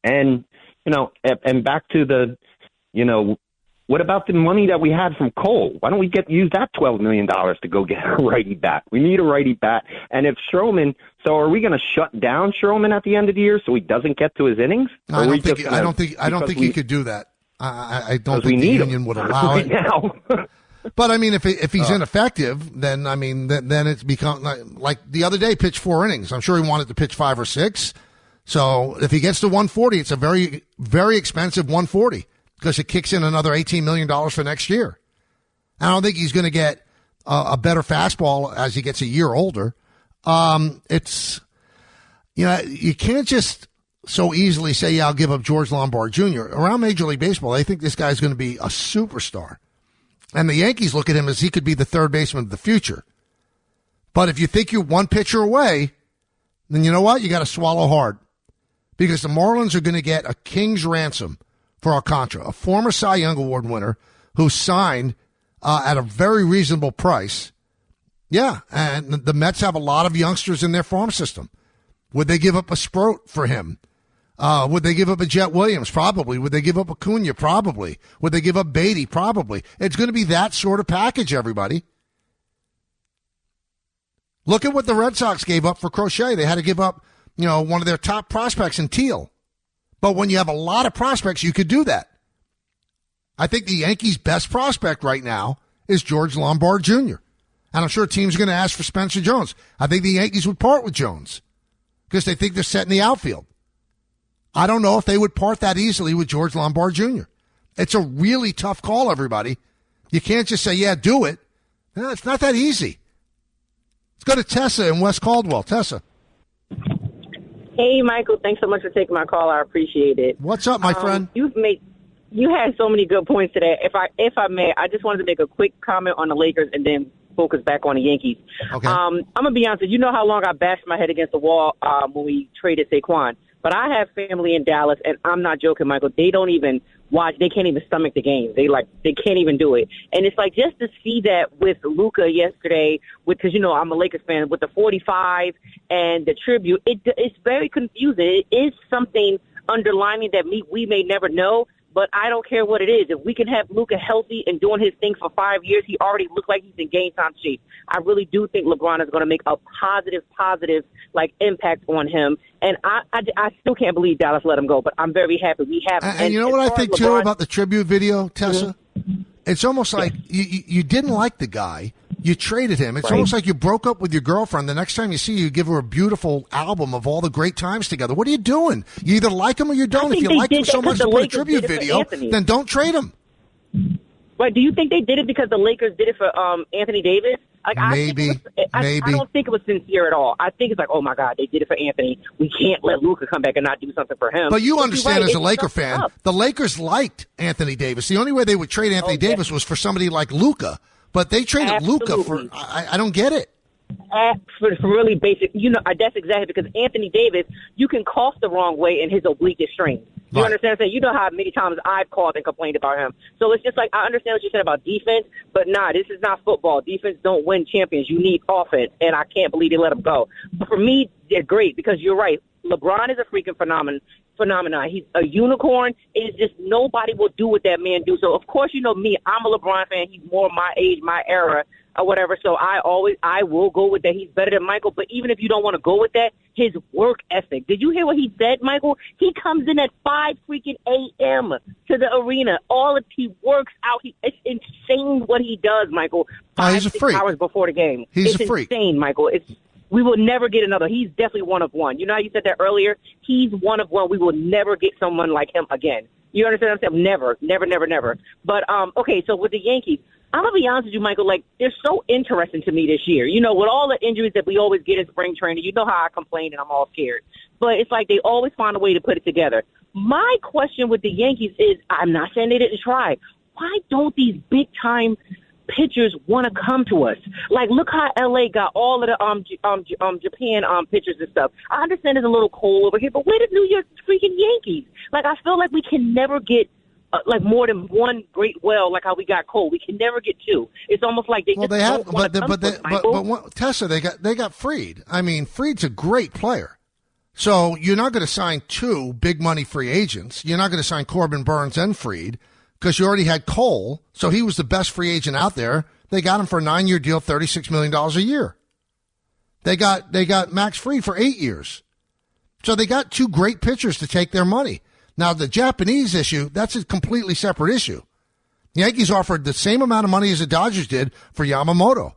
And, and back to the, what about the money that we had from Cole? Why don't we use that $12 million to go get a righty bat? We need a righty bat. And if Stroman, so are we going to shut down Stroman at the end of the year so he doesn't get to his innings? I don't think he could do that. I don't think the union would allow it now. But I mean, if he's ineffective, then then it's become like the other day, pitched 4 innings. I'm sure he wanted to pitch 5 or 6. So if he gets to 140, it's a very, very expensive 140 because it kicks in another $18 million for next year. I don't think he's going to get a better fastball as he gets a year older. It's you can't just so easily say, I'll give up George Lombard Jr. Around Major League Baseball, they think this guy's going to be a superstar. And the Yankees look at him as he could be the third baseman of the future. But if you think you're one pitcher away, then you know what? You got to swallow hard. Because the Marlins are going to get a king's ransom for Alcantara, a former Cy Young Award winner who signed at a very reasonable price. Yeah, and the Mets have a lot of youngsters in their farm system. Would they give up a Sproat for him? Would they give up a Jet Williams? Probably. Would they give up Acuna? Probably. Would they give up Beatty? Probably. It's going to be that sort of package, everybody. Look at what the Red Sox gave up for Crochet. They had to give up, one of their top prospects in Teal. But when you have a lot of prospects, you could do that. I think the Yankees' best prospect right now is George Lombard Jr. And I'm sure teams are going to ask for Spencer Jones. I think the Yankees would part with Jones because they think they're set in the outfield. I don't know if they would part that easily with George Lombard Jr. It's a really tough call, everybody. You can't just say, yeah, do it. No, it's not that easy. Let's go to Tessa in West Caldwell. Tessa. Hey, Michael. Thanks so much for taking my call. I appreciate it. What's up, my friend? You had so many good points today. If I may, I just wanted to make a quick comment on the Lakers and then focus back on the Yankees. Okay. I'm going to be honest with you. You know how long I bashed my head against the wall when we traded Saquon. But I have family in Dallas, and I'm not joking, Michael. They don't even watch. They can't even stomach the game. They can't even do it. And it's like just to see that with Luka yesterday, because I'm a Lakers fan, with the 45 and the tribute, it's very confusing. It is something underlining that we may never know. But I don't care what it is. If we can have Luka healthy and doing his thing for 5 years, he already looked like he's in game time shape. I really do think LeBron is going to make a positive impact on him. And I still can't believe Dallas let him go, but I'm very happy we have him. And you know what I think, too, about the tribute video, Tessa? Mm-hmm. It's almost like you didn't like the guy. You traded him. It's almost like you broke up with your girlfriend. The next time you see her, you give her a beautiful album of all the great times together. What are you doing? You either like him or you don't. If you like him so much to put a tribute video, then don't trade him. Right? Do you think they did it because the Lakers did it for Anthony Davis? Maybe. I don't think it was sincere at all. I think it's like, oh my God, they did it for Anthony. We can't let Luka come back and not do something for him. But you understand, as a Laker fan, the Lakers liked Anthony Davis. The only way they would trade Anthony Davis was for somebody like Luka. But they traded Luka for. I don't get it. For really basic, that's exactly because Anthony Davis, you can cough the wrong way and his oblique is strained. You understand what I'm saying? You know how many times I've called and complained about him. So it's just like, I understand what you said about defense, but this is not football. Defense don't win champions. You need offense, and I can't believe they let him go. But for me, they're great because you're right. LeBron is a freaking phenomenon. He's a unicorn. It's just nobody will do what that man do. So, of course, me, I'm a LeBron fan. He's more my age, my era, or whatever. So I will go with that. He's better than Michael. But even if you don't want to go with that, his work ethic. Did you hear what he said, Michael? He comes in at 5 freaking a.m. to the arena. He works out. It's insane what he does, Michael. He's a freak. 6 hours before the game. He's a freak. It's insane, Michael. We will never get another. He's definitely one of one. You know how you said that earlier? He's one of one. We will never get someone like him again. You understand what I'm saying? Never, never, never, never. But, okay, so with the Yankees, I'm going to be honest with you, Michael, they're so interesting to me this year. With all the injuries that we always get in spring training, you know how I complain and I'm all scared. But it's like they always find a way to put it together. My question with the Yankees is, I'm not saying they didn't try. Why don't these big-time pitchers want to come to us? Look how LA got all of the Japan pitchers and stuff. I understand it's a little cold over here, but where the New York freaking Yankees? I feel like we can never get more than one great well, like how we got Cole. We can never get two. It's almost like they have, but Tessa, they got Fried. I mean, Fried's a great player. So you're not going to sign two big money free agents. You're not going to sign Corbin Burns and Fried, because you already had Cole, so he was the best free agent out there. They got him for a 9-year deal, $36 million a year. They got Max Fried for 8 years. So they got two great pitchers to take their money. Now, the Japanese issue, that's a completely separate issue. The Yankees offered the same amount of money as the Dodgers did for Yamamoto.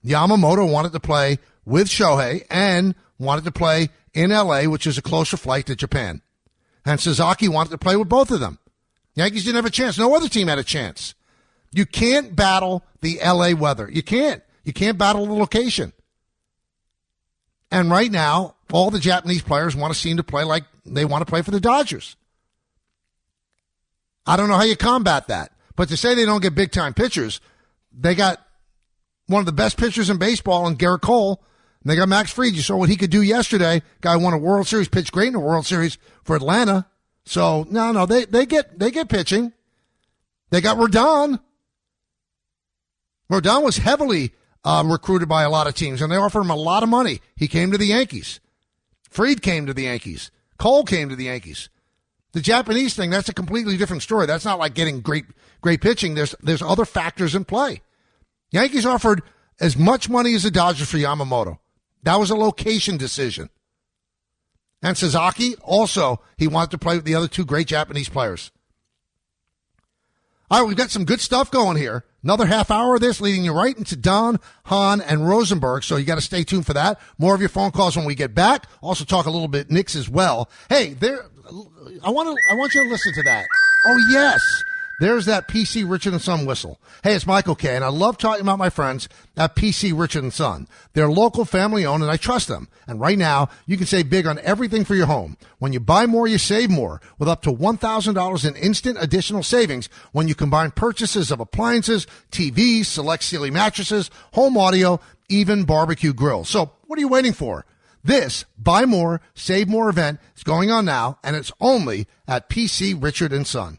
Yamamoto wanted to play with Shohei and wanted to play in L.A., which is a closer flight to Japan. And Sasaki wanted to play with both of them. Yankees didn't have a chance. No other team had a chance. You can't battle the L.A. weather. You can't. You can't battle the location. And right now, all the Japanese players want to seem to play like they want to play for the Dodgers. I don't know how you combat that. But to say they don't get big-time pitchers, they got one of the best pitchers in baseball in Garrett Cole, and they got Max Fried. You saw what he could do yesterday. Guy won a World Series, pitched great in a World Series for Atlanta. So, no, they get pitching. They got Rodon. Rodon was heavily recruited by a lot of teams, and they offered him a lot of money. He came to the Yankees. Fried came to the Yankees. Cole came to the Yankees. The Japanese thing, that's a completely different story. That's not like getting great pitching. There's other factors in play. Yankees offered as much money as the Dodgers for Yamamoto. That was a location decision. And Sasaki, also, he wanted to play with the other two great Japanese players. All right, we've got some good stuff going here. Another half hour of this leading you right into Don, Hahn, and Rosenberg, so you got to stay tuned for that. More of your phone calls when we get back. Also talk a little bit Knicks as well. Hey, I want you to listen to that. Oh, yes. There's that PC Richard & Son whistle. Hey, it's Michael K., and I love talking about my friends at PC Richard & Son. They're local, family-owned, and I trust them. And right now, you can save big on everything for your home. When you buy more, you save more, with up to $1,000 in instant additional savings when you combine purchases of appliances, TVs, select Sealy mattresses, home audio, even barbecue grills. So what are you waiting for? This Buy More, Save More event is going on now, and it's only at PC Richard & Son.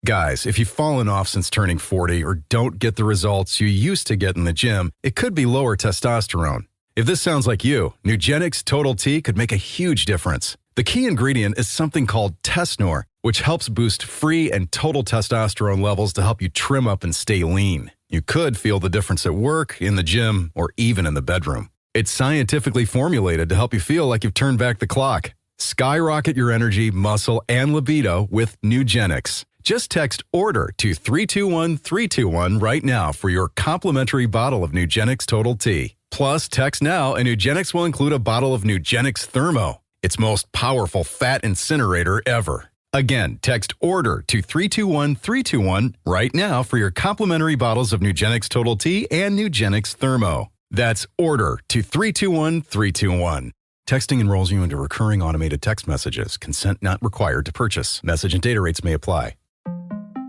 Guys, if you've fallen off since turning 40 or don't get the results you used to get in the gym, it could be lower testosterone. If this sounds like you, Nugenix Total T could make a huge difference. The key ingredient is something called Tesnor, which helps boost free and total testosterone levels to help you trim up and stay lean. You could feel the difference at work, in the gym, or even in the bedroom. It's scientifically formulated to help you feel like you've turned back the clock. Skyrocket your energy, muscle, and libido with Nugenix. Just text ORDER to 321321 right now for your complimentary bottle of Nugenix Total T. Plus, text now and Nugenix will include a bottle of Nugenix Thermo, its most powerful fat incinerator ever. Again, text ORDER to 321321 right now for your complimentary bottles of Nugenix Total T and Nugenix Thermo. That's ORDER to 321321. Texting enrolls you into recurring automated text messages. Consent not required to purchase. Message and data rates may apply.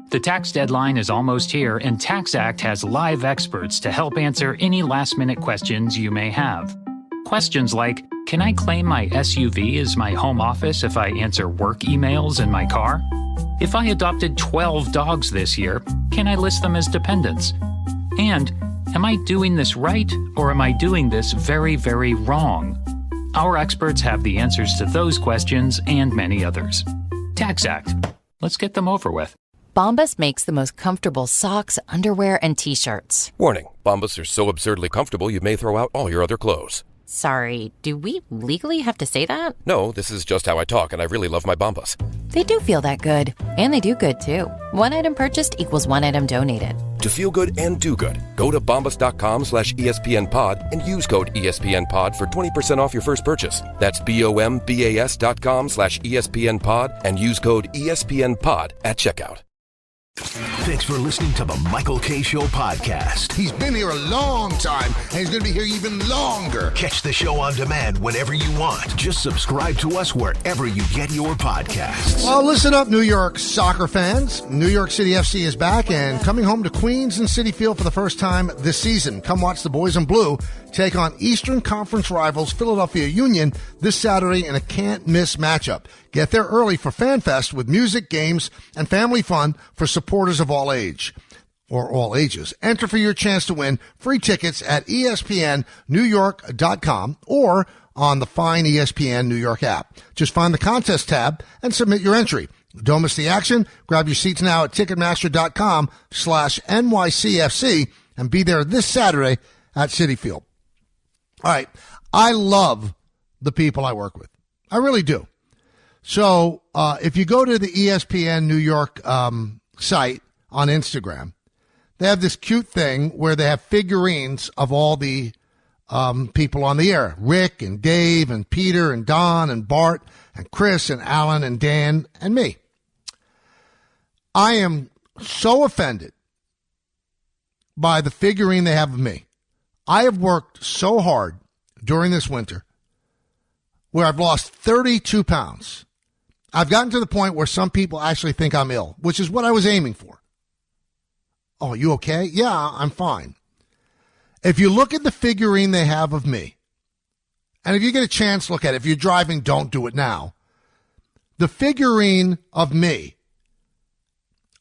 The tax deadline is almost here, and TaxAct has live experts to help answer any last-minute questions you may have. Questions like, can I claim my SUV as my home office if I answer work emails in my car? If I adopted 12 dogs this year, can I list them as dependents? And, am I doing this right, or am I doing this very, very wrong? Our experts have the answers to those questions and many others. TaxAct. Let's get them over with. Bombas makes the most comfortable socks, underwear, and T-shirts. Warning, Bombas are so absurdly comfortable you may throw out all your other clothes. Sorry, do we legally have to say that? No, this is just how I talk, and I really love my Bombas. They do feel that good. And they do good, too. One item purchased equals one item donated. To feel good and do good, go to bombas.com/ESPNpod and use code ESPNpod for 20% off your first purchase. That's BOMBAS.com/ESPNpod and use code ESPNpod at checkout. Thanks for listening to the Michael K. Show podcast. He's been here a long time, and he's going to be here even longer. Catch the show on demand whenever you want. Just subscribe to us wherever you get your podcasts. Well, listen up, New York soccer fans. New York City FC is back and coming home to Queens and Citi Field for the first time this season. Come watch the boys in blue take on Eastern Conference rivals Philadelphia Union this Saturday in a can't-miss matchup. Get there early for FanFest with music, games, and family fun for supporters of all ages. Enter for your chance to win free tickets at ESPNNewYork.com or on the fine ESPN New York app. Just find the contest tab and submit your entry. Don't miss the action. Grab your seats now at Ticketmaster.com/NYCFC and be there this Saturday at Citi Field. All right. I love the people I work with. I really do. So if you go to the ESPN New York site on Instagram, they have this cute thing where they have figurines of all the people on the air. Rick and Dave and Peter and Don and Bart and Chris and Alan and Dan and me. I am so offended by the figurine they have of me. I have worked so hard during this winter where I've lost 32 pounds. I've gotten to the point where some people actually think I'm ill, which is what I was aiming for. Oh, you okay? Yeah, I'm fine. If you look at the figurine they have of me, and if you get a chance, look at it. If you're driving, don't do it now. The figurine of me,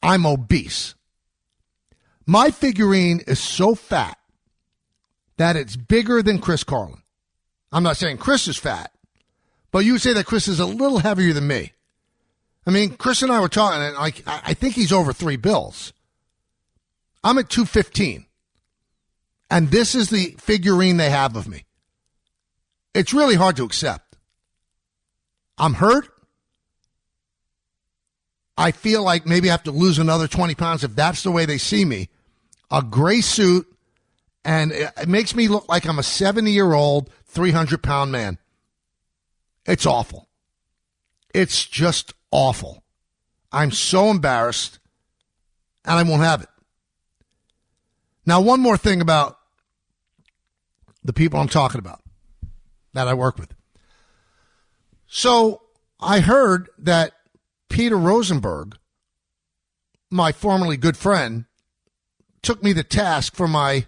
I'm obese. My figurine is so fat that it's bigger than Chris Carlin. I'm not saying Chris is fat, but you would say that Chris is a little heavier than me. I mean, Chris and I were talking, and I think he's over 3 bills. I'm at 215, and this is the figurine they have of me. It's really hard to accept. I'm hurt. I feel like maybe I have to lose another 20 pounds if that's the way they see me. A gray suit, and it makes me look like I'm a 70-year-old, 300-pound man. It's awful. It's just awful. I'm so embarrassed, and I won't have it. Now, one more thing about the people I'm talking about that I work with. So I heard that Peter Rosenberg, my formerly good friend, took me to task for my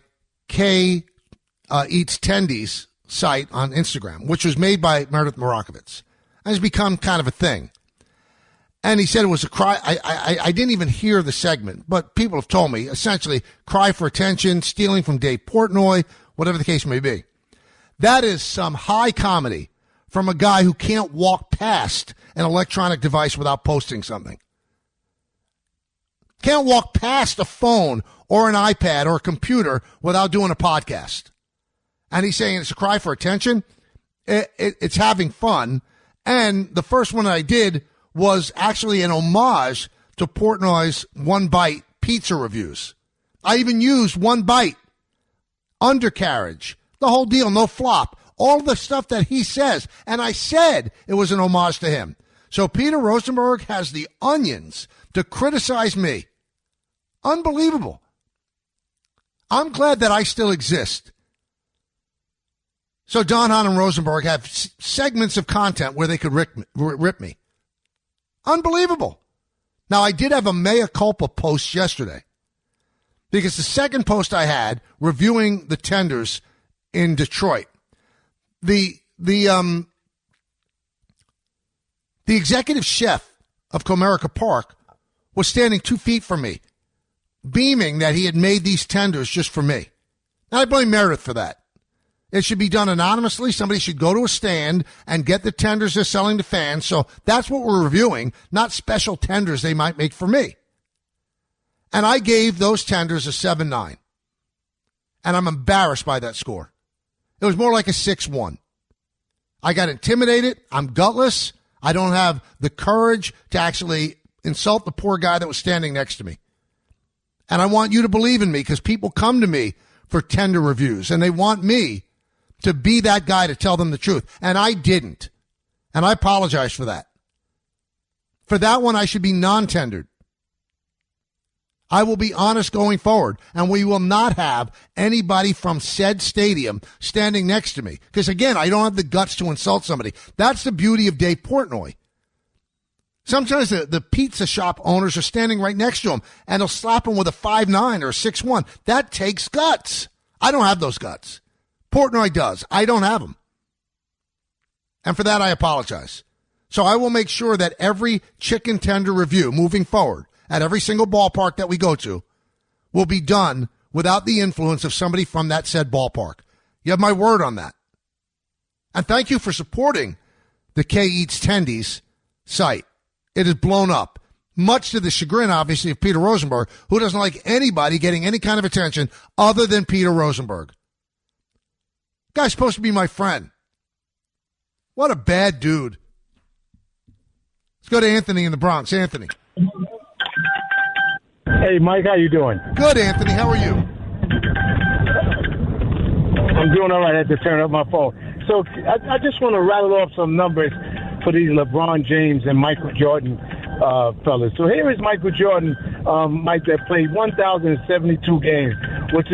K Eats Tendies site on Instagram, which was made by Meredith Morakovitz. And it's become kind of a thing. And he said it was a cry. I didn't even hear the segment, but people have told me, essentially, cry for attention, stealing from Dave Portnoy, whatever the case may be. That is some high comedy from a guy who can't walk past an electronic device without posting something. Can't walk past a phone or an iPad or a computer without doing a podcast. And he's saying it's a cry for attention. It's having fun. And the first one I did was actually an homage to Portnoy's One Bite pizza reviews. I even used One Bite, undercarriage, the whole deal, no flop, all the stuff that he says. And I said it was an homage to him. So Peter Rosenberg has the onions to criticize me. Unbelievable. I'm glad that I still exist. So Don Hahn and Rosenberg have segments of content where they could rip me. Unbelievable. Now, I did have a mea culpa post yesterday because the second post I had reviewing the tenders in Detroit, the executive chef of Comerica Park was standing 2 feet from me, beaming that he had made these tenders just for me. And I blame Meredith for that. It should be done anonymously. Somebody should go to a stand and get the tenders they're selling to fans. So that's what we're reviewing, not special tenders they might make for me. And I gave those tenders a 7-9. And I'm embarrassed by that score. It was more like a 6-1. I got intimidated. I'm gutless. I don't have the courage to actually insult the poor guy that was standing next to me. And I want you to believe in me because people come to me for tender reviews and they want me to be that guy to tell them the truth. And I didn't. And I apologize for that. For that one, I should be non-tendered. I will be honest going forward. And we will not have anybody from said stadium standing next to me. Because, again, I don't have the guts to insult somebody. That's the beauty of Dave Portnoy. Sometimes the pizza shop owners are standing right next to him, and they'll slap him with a 5-9 or a 6-1. That takes guts. I don't have those guts. Portnoy does. I don't have them. And for that, I apologize. So I will make sure that every chicken tender review moving forward at every single ballpark that we go to will be done without the influence of somebody from that said ballpark. You have my word on that. And thank you for supporting the K Eats Tendies site. It is blown up, much to the chagrin, obviously, of Peter Rosenberg, who doesn't like anybody getting any kind of attention other than Peter Rosenberg. Guy's supposed to be my friend. What a bad dude. Let's go to Anthony in the Bronx. Anthony. Hey, Mike, how you doing? Good, Anthony. How are you? I'm doing all right. I had to turn up my phone. So I just want to rattle off some numbers for these LeBron James and Michael Jordan fellas. So here is Michael Jordan, Mike, that played 1,072 games, which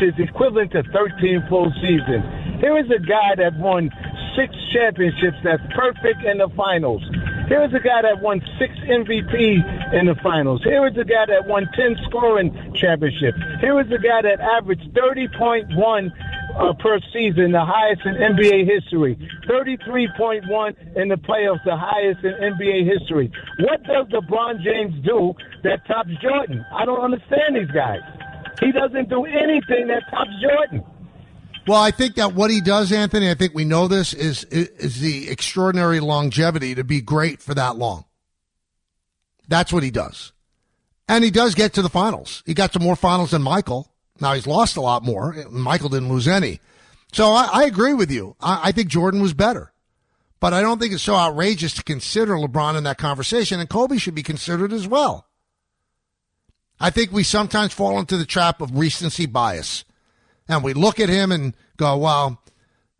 is equivalent to 13 full seasons. Here is a guy that won 6 championships that's perfect in the finals. Here is a guy that won 6 MVP in the finals. Here is a guy that won 10 scoring championships. Here is a guy that averaged 30.1 per season, the highest in NBA history. 33.1 in the playoffs, the highest in NBA history. What does LeBron James do that tops Jordan? I don't understand these guys. He doesn't do anything that tops Jordan. Well, I think that what he does, Anthony, I think we know this, is the extraordinary longevity to be great for that long. That's what he does. And he does get to the finals. He got to more finals than Michael. Now, he's lost a lot more. Michael didn't lose any. So I agree with you. I think Jordan was better. But I don't think it's so outrageous to consider LeBron in that conversation, and Kobe should be considered as well. I think we sometimes fall into the trap of recency bias. And we look at him and go, well,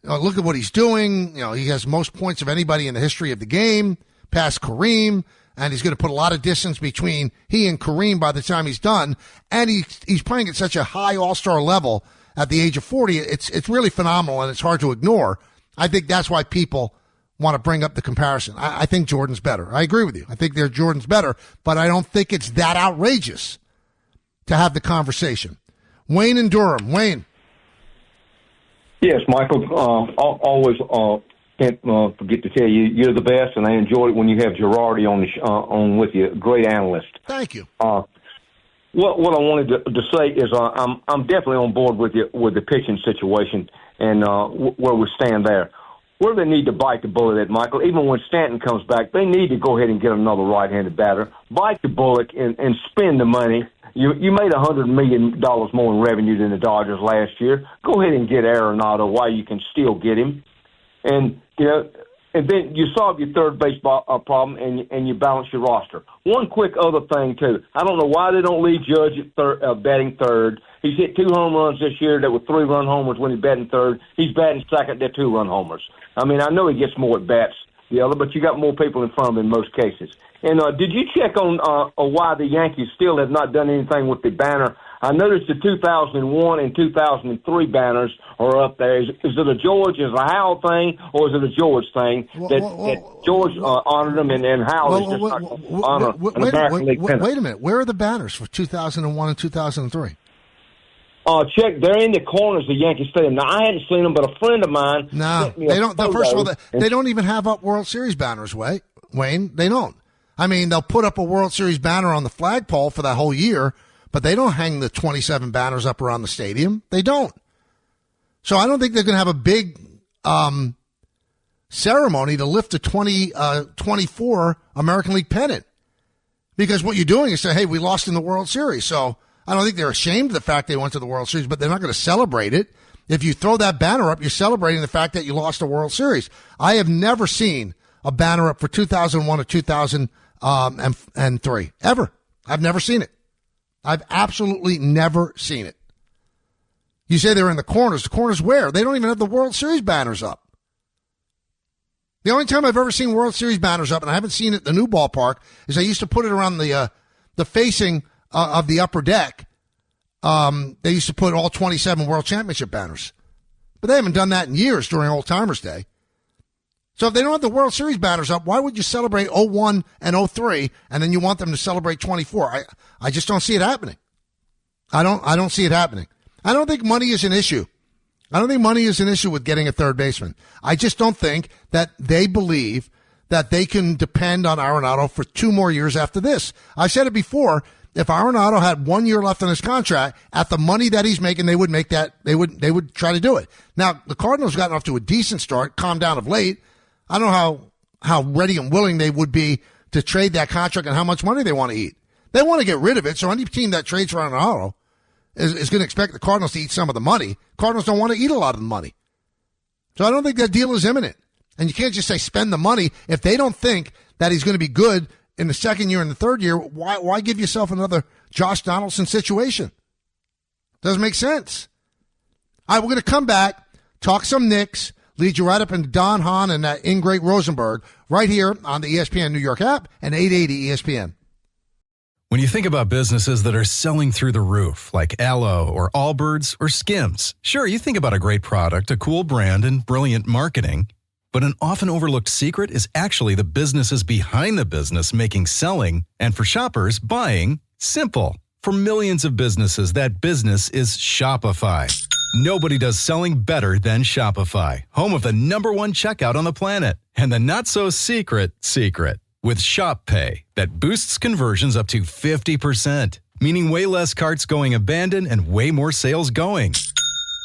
look at what he's doing. He has most points of anybody in the history of the game, past Kareem, and he's going to put a lot of distance between he and Kareem by the time he's done. And he's playing at such a high all-star level at the age of 40. It's really phenomenal, and it's hard to ignore. I think that's why people want to bring up the comparison. I think Jordan's better. I agree with you. I think Jordan's better, but I don't think it's that outrageous to have the conversation. Wayne in Durham. Wayne. Yes, Michael. Always can't forget to tell you you're the best, and I enjoy it when you have Girardi on with you. Great analyst. Thank you. What I wanted to say is I'm definitely on board with you with the pitching situation and where we stand there. Where they need to bite the bullet at, Michael, even when Stanton comes back, they need to go ahead and get another right-handed batter, bite the bullet, and spend the money. You made $100 million more in revenue than the Dodgers last year. Go ahead and get Arenado while you can still get him. And, and then you solve your third base problem and you balance your roster. One quick other thing, too. I don't know why they don't leave Judge at batting third. He's hit 2 home runs this year that were 3-run homers when he's batting third. He's batting second, they're 2-run homers. I mean, I know he gets more at bats, but you got more people in front of him in most cases. And did you check on why the Yankees still have not done anything with the banner? I noticed the 2001 and 2003 banners are up there. Is it a George, is it a Howell thing, or is it a George thing that George honored them and Howell is just not going to honor an American League pennant? Wait a minute. Where are the banners for 2001 and 2003? Check. They're in the corners of Yankee Stadium. Now, I hadn't seen them, but a friend of mine sent me they don't. First of all, they don't even have up World Series banners, Wayne. They don't. I mean, they'll put up a World Series banner on the flagpole for that whole year, but they don't hang the 27 banners up around the stadium. They don't. So I don't think they're going to have a big ceremony to lift a 24 American League pennant. Because what you're doing is say, hey, we lost in the World Series. So I don't think they're ashamed of the fact they went to the World Series, but they're not going to celebrate it. If you throw that banner up, you're celebrating the fact that you lost a World Series. I have never seen a banner up for 2001 or 2003. Ever. I've never seen it. I've absolutely never seen it. You say they're in the corners. The corners where? They don't even have the World Series banners up. The only time I've ever seen World Series banners up, and I haven't seen it at the new ballpark, is I used to put it around the facing of the upper deck. They used to put all 27 World Championship banners. But they haven't done that in years during Old Timers Day. So if they don't have the World Series banners up, why would you celebrate 01 and 03 and then you want them to celebrate 24? I just don't see it happening. I don't see it happening. I don't think money is an issue. I don't think money is an issue with getting a third baseman. I just don't think that they believe that they can depend on Arenado for 2 more years after this. I said it before. If Arenado had 1 year left on his contract, at the money that he's making, they would make that. They would try to do it. Now, the Cardinals gotten off to a decent start, calmed down of late. I don't know how ready and willing they would be to trade that contract and how much money they want to eat. They want to get rid of it, so any team that trades for Arenado is going to expect the Cardinals to eat some of the money. Cardinals don't want to eat a lot of the money. So I don't think that deal is imminent. And you can't just say spend the money. If they don't think that he's going to be good in the second year and the third year, why give yourself another Josh Donaldson situation? Doesn't make sense. All right, we're going to come back, talk some Knicks, lead you right up into Don Hahn and that ingrate Rosenberg right here on the ESPN New York app and 880 ESPN. When you think about businesses that are selling through the roof, like Aloe or Allbirds or Skims, sure, you think about a great product, a cool brand, and brilliant marketing. But an often overlooked secret is actually the businesses behind the business making selling, and for shoppers, buying, simple. For millions of businesses, that business is Shopify. Nobody does selling better than Shopify, home of the #1 checkout on the planet, and the not-so-secret secret. With Shop Pay, that boosts conversions up to 50%, meaning way less carts going abandoned and way more sales going.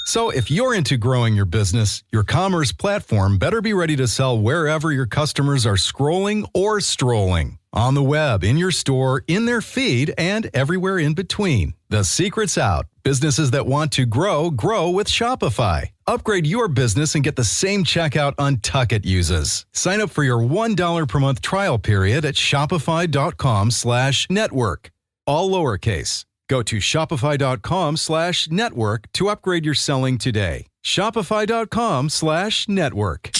So if you're into growing your business, your commerce platform better be ready to sell wherever your customers are scrolling or strolling. On the web, in your store, in their feed, and everywhere in between. The secret's out. Businesses that want to grow, grow with Shopify. Upgrade your business and get the same checkout Untuckit uses. Sign up for your $1 per month trial period at shopify.com/network. All lowercase. Go to shopify.com/network to upgrade your selling today. Shopify.com/network.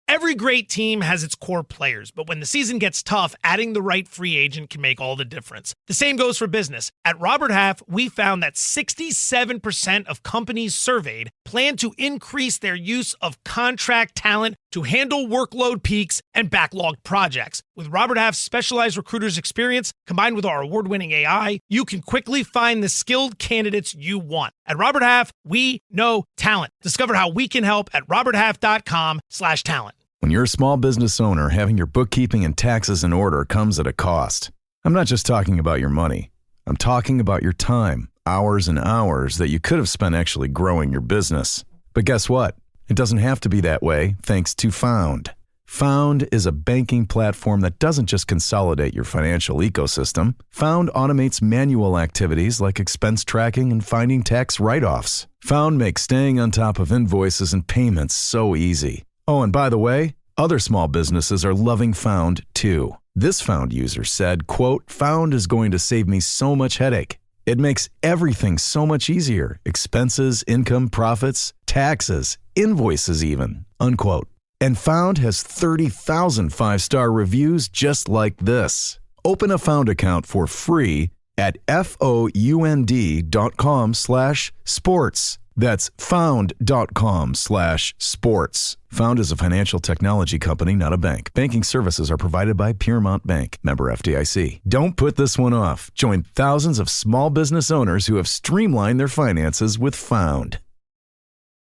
Every great team has its core players, but when the season gets tough, adding the right free agent can make all the difference. The same goes for business. At Robert Half, we found that 67% of companies surveyed plan to increase their use of contract talent to handle workload peaks and backlogged projects. With Robert Half's specialized recruiters' experience, combined with our award-winning AI, you can quickly find the skilled candidates you want. At Robert Half, we know talent. Discover how we can help at roberthalf.com/talent. When you're a small business owner, having your bookkeeping and taxes in order comes at a cost. I'm not just talking about your money. I'm talking about your time, hours and hours that you could have spent actually growing your business. But guess what? It doesn't have to be that way thanks to Found. Found is a banking platform that doesn't just consolidate your financial ecosystem. Found automates manual activities like expense tracking and finding tax write-offs. Found makes staying on top of invoices and payments so easy. Oh, and by the way, other small businesses are loving Found too. This Found user said, quote, "Found is going to save me so much headache. It makes everything so much easier. Expenses, income, profits, taxes, invoices even," unquote. And Found has 30,000 five-star reviews just like this. Open a Found account for free at found.com/sports. That's found.com/sports. Found is a financial technology company, not a bank. Banking services are provided by Piermont Bank, member FDIC. Don't put this one off. Join thousands of small business owners who have streamlined their finances with Found.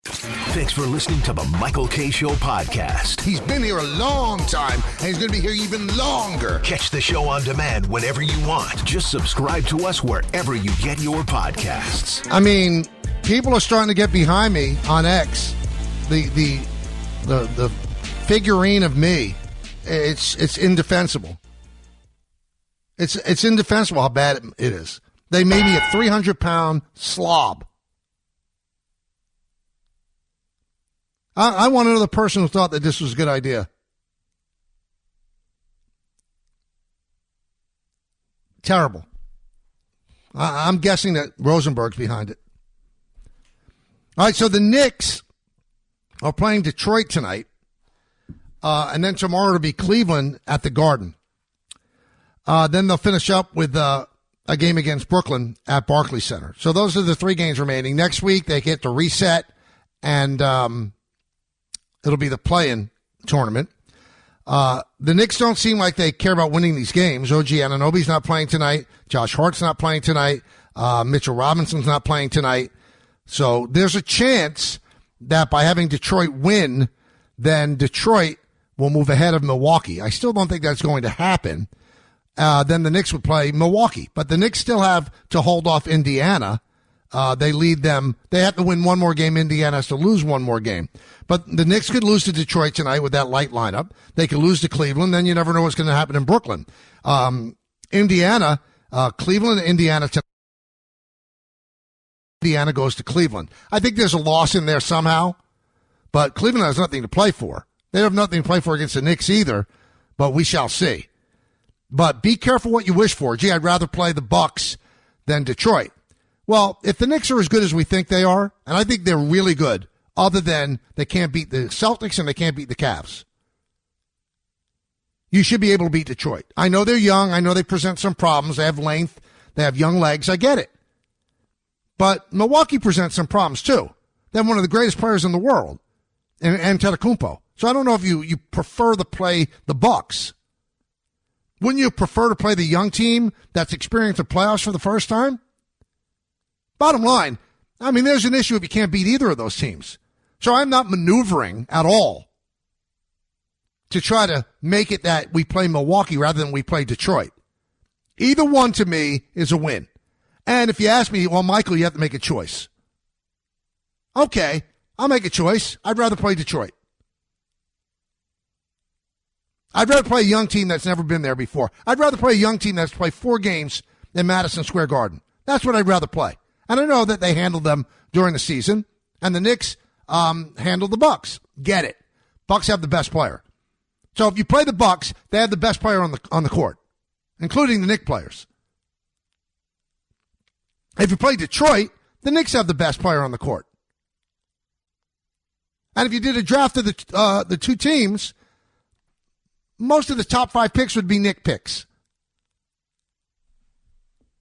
Thanks for listening to the Michael K. Show podcast. He's been here a long time, and he's going to be here even longer. Catch the show on demand whenever you want. Just subscribe to us wherever you get your podcasts. I mean, people are starting to get behind me on X. The figurine of me, it's indefensible. It's indefensible how bad it is. They made me a 300-pound slob. I want another person who thought that this was a good idea. Terrible. I'm guessing that Rosenberg's behind it. All right, so the Knicks are playing Detroit tonight, and then tomorrow it'll be Cleveland at the Garden. Then they'll finish up with a game against Brooklyn at Barclays Center. So those are the 3 games remaining. Next week they get to reset, and it'll be the play-in tournament. The Knicks don't seem like they care about winning these games. OG Anunoby's not playing tonight. Josh Hart's not playing tonight. Mitchell Robinson's not playing tonight. So there's a chance that by having Detroit win, then Detroit will move ahead of Milwaukee. I still don't think that's going to happen. Then the Knicks would play Milwaukee. But the Knicks still have to hold off Indiana. They lead them. They have to win one more game. Indiana has to lose one more game. But the Knicks could lose to Detroit tonight with that light lineup. They could lose to Cleveland. Then you never know what's going to happen in Brooklyn. Indiana, Cleveland, Indiana tonight. Indiana goes to Cleveland. I think there's a loss in there somehow, but Cleveland has nothing to play for. They have nothing to play for against the Knicks either, but we shall see. But be careful what you wish for. Gee, I'd rather play the Bucks than Detroit. Well, if the Knicks are as good as we think they are, and I think they're really good, other than they can't beat the Celtics and they can't beat the Cavs, you should be able to beat Detroit. I know they're young. I know they present some problems. They have length. They have young legs. I get it. But Milwaukee presents some problems, too. They have one of the greatest players in the world, and Antetokounmpo. So I don't know if you prefer to play the Bucks. Wouldn't you prefer to play the young team that's experienced the playoffs for the first time? Bottom line, I mean, there's an issue if you can't beat either of those teams. So I'm not maneuvering at all to try to make it that we play Milwaukee rather than we play Detroit. Either one, to me, is a win. And if you ask me, well, Michael, you have to make a choice. Okay, I'll make a choice. I'd rather play Detroit. I'd rather play a young team that's never been there before. I'd rather play a young team that's played 4 games in Madison Square Garden. That's what I'd rather play. And I know that they handled them during the season, and the Knicks handled the Bucks. Get it. Bucks have the best player. So if you play the Bucks, they have the best player on the court, including the Knicks players. If you play Detroit, the Knicks have the best player on the court, And if you did a draft of the two teams, most of the top 5 picks would be Knicks picks.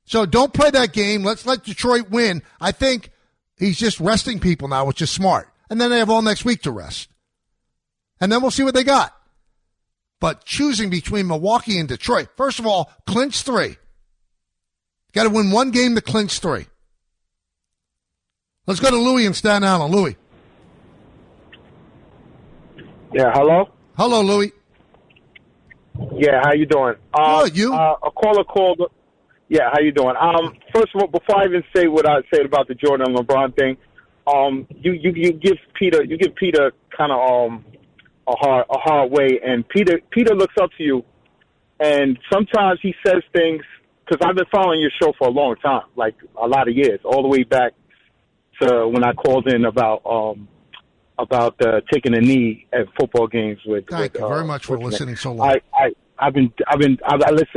So don't play that game. Let's let Detroit win. I think he's just resting people now, which is smart. And then they have all next week to rest. And then we'll see what they got. But choosing between Milwaukee and Detroit, first of all, clinch 3. Got to win one game to clinch 3. Let's go to Louis in Staten Island. Louis. Yeah, hello? Hello, Louis. Yeah, how you doing? Good, you? A caller called. Yeah, how you doing? First of all, before I even say what I said about the Jordan and LeBron thing, you give Peter kind of a hard way, and Peter looks up to you, and sometimes he says things, because I've been following your show for a long time, like a lot of years, all the way back to when I called in about taking a knee at football games with. Thank you very much for listening so long. I listen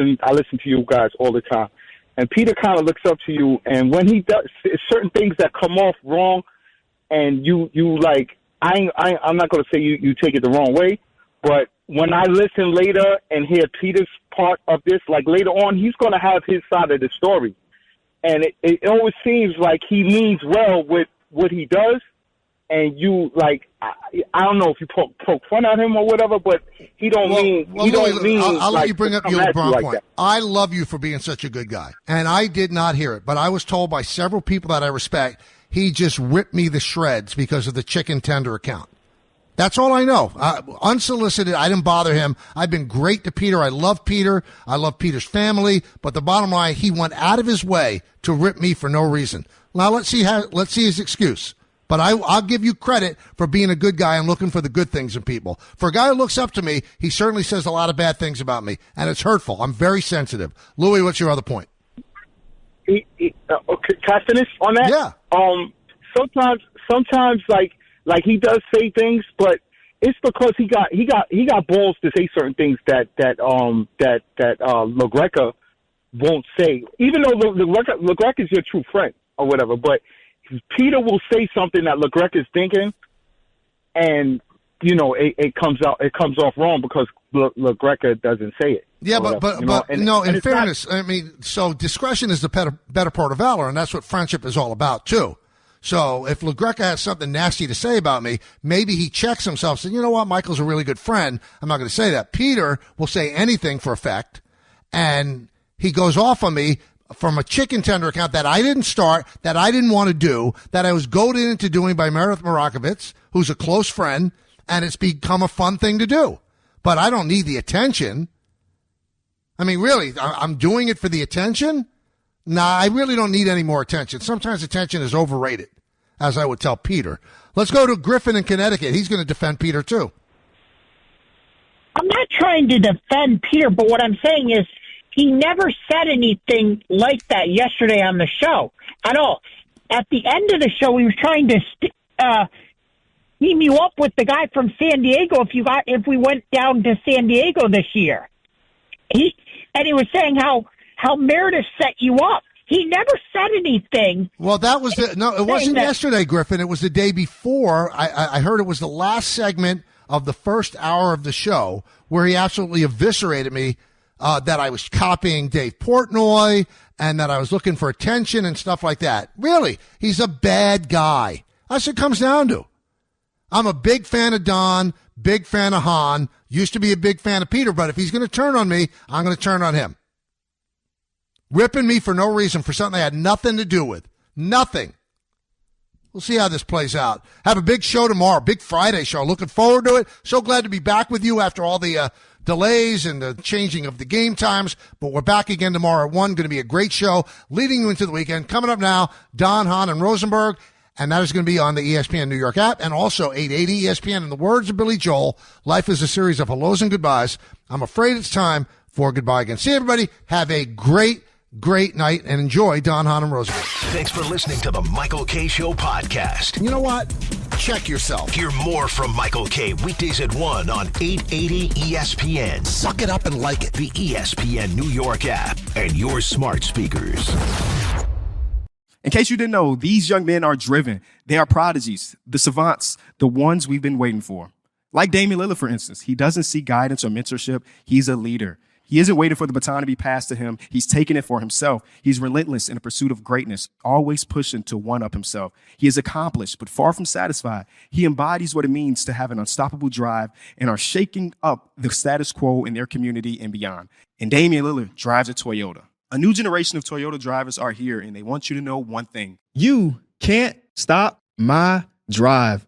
to you guys all the time, and Peter kind of looks up to you, and when he does certain things that come off wrong, and you like, I'm not going to say you take it the wrong way, but when I listen later and hear Peter's part of this, like later on, he's going to have his side of the story, and it always seems like he means well with what he does. And you, like, I don't know if you poke fun at him or whatever, but he don't mean. I'll let you bring up your LeBron like point. that. I love you for being such a good guy, and I did not hear it, but I was told by several people that I respect he just ripped me the shreds because of the chicken tender account. That's all I know. Unsolicited, I didn't bother him. I've been great to Peter. I love Peter. I love Peter's family. But the bottom line, he went out of his way to rip me for no reason. Now let's see his excuse. But I'll give you credit for being a good guy and looking for the good things in people. For a guy who looks up to me, he certainly says a lot of bad things about me, and it's hurtful. I'm very sensitive. Louis, what's your other point? Okay, can I finish on that? Yeah. Sometimes, like he does say things, but it's because he got balls to say certain things that LaGreca won't say, even though LaGreca is your true friend or whatever, but. Peter will say something that LaGreca is thinking, and it comes off wrong because LaGreca doesn't say it. Yeah, but in fairness, I mean, so discretion is the better part of valor, and that's what friendship is all about too. So if LaGreca has something nasty to say about me, maybe he checks himself, says, you know what, Michael's a really good friend. I'm not going to say that. Peter will say anything for effect, and he goes off on me from a chicken tender account that I didn't start, that I didn't want to do, that I was goaded into doing by Meredith Marakovitz, who's a close friend, and it's become a fun thing to do. But I don't need the attention. I mean, really, I'm doing it for the attention? Nah, I really don't need any more attention. Sometimes attention is overrated, as I would tell Peter. Let's go to Griffin in Connecticut. He's going to defend Peter, too. I'm not trying to defend Peter, but what I'm saying is, he never said anything like that yesterday on the show at all. At the end of the show, he was trying to team you up with the guy from San Diego if we went down to San Diego this year. He was saying how Meredith set you up. He never said anything. Well, it wasn't yesterday, Griffin. It was the day before. I heard it was the last segment of the first hour of the show where he absolutely eviscerated me. That I was copying Dave Portnoy and that I was looking for attention and stuff like that. Really, he's a bad guy. That's what it comes down to. I'm a big fan of Don, big fan of Han, used to be a big fan of Peter, but if he's going to turn on me, I'm going to turn on him. Ripping me for no reason, for something I had nothing to do with. Nothing. We'll see how this plays out. Have a big show tomorrow, big Friday show. Looking forward to it. So glad to be back with you after all the delays and the changing of the game times. But we're back again tomorrow at 1. Going to be a great show leading you into the weekend. Coming up now, Don, Hahn, and Rosenberg. And that is going to be on the ESPN New York app and also 880 ESPN. In the words of Billy Joel, life is a series of hellos and goodbyes. I'm afraid it's time for goodbye again. See everybody. Have a great night and enjoy Don, Hahn, and Rosenberg. Thanks for listening to the Michael K. Show podcast. You know what? Check yourself. Hear more from Michael K. weekdays at 1 on 880 ESPN. Suck it up and like it. The ESPN New York app and your smart speakers. In case you didn't know, these young men are driven. They are prodigies, the savants, the ones we've been waiting for. Like Damian Lillard, for instance, he doesn't seek guidance or mentorship. He's a leader. He isn't waiting for the baton to be passed to him. He's taking it for himself. He's relentless in the pursuit of greatness, always pushing to one-up himself. He is accomplished, but far from satisfied. He embodies what it means to have an unstoppable drive and are shaking up the status quo in their community and beyond. And Damian Lillard drives a Toyota. A new generation of Toyota drivers are here, and they want you to know one thing. You can't stop my drive.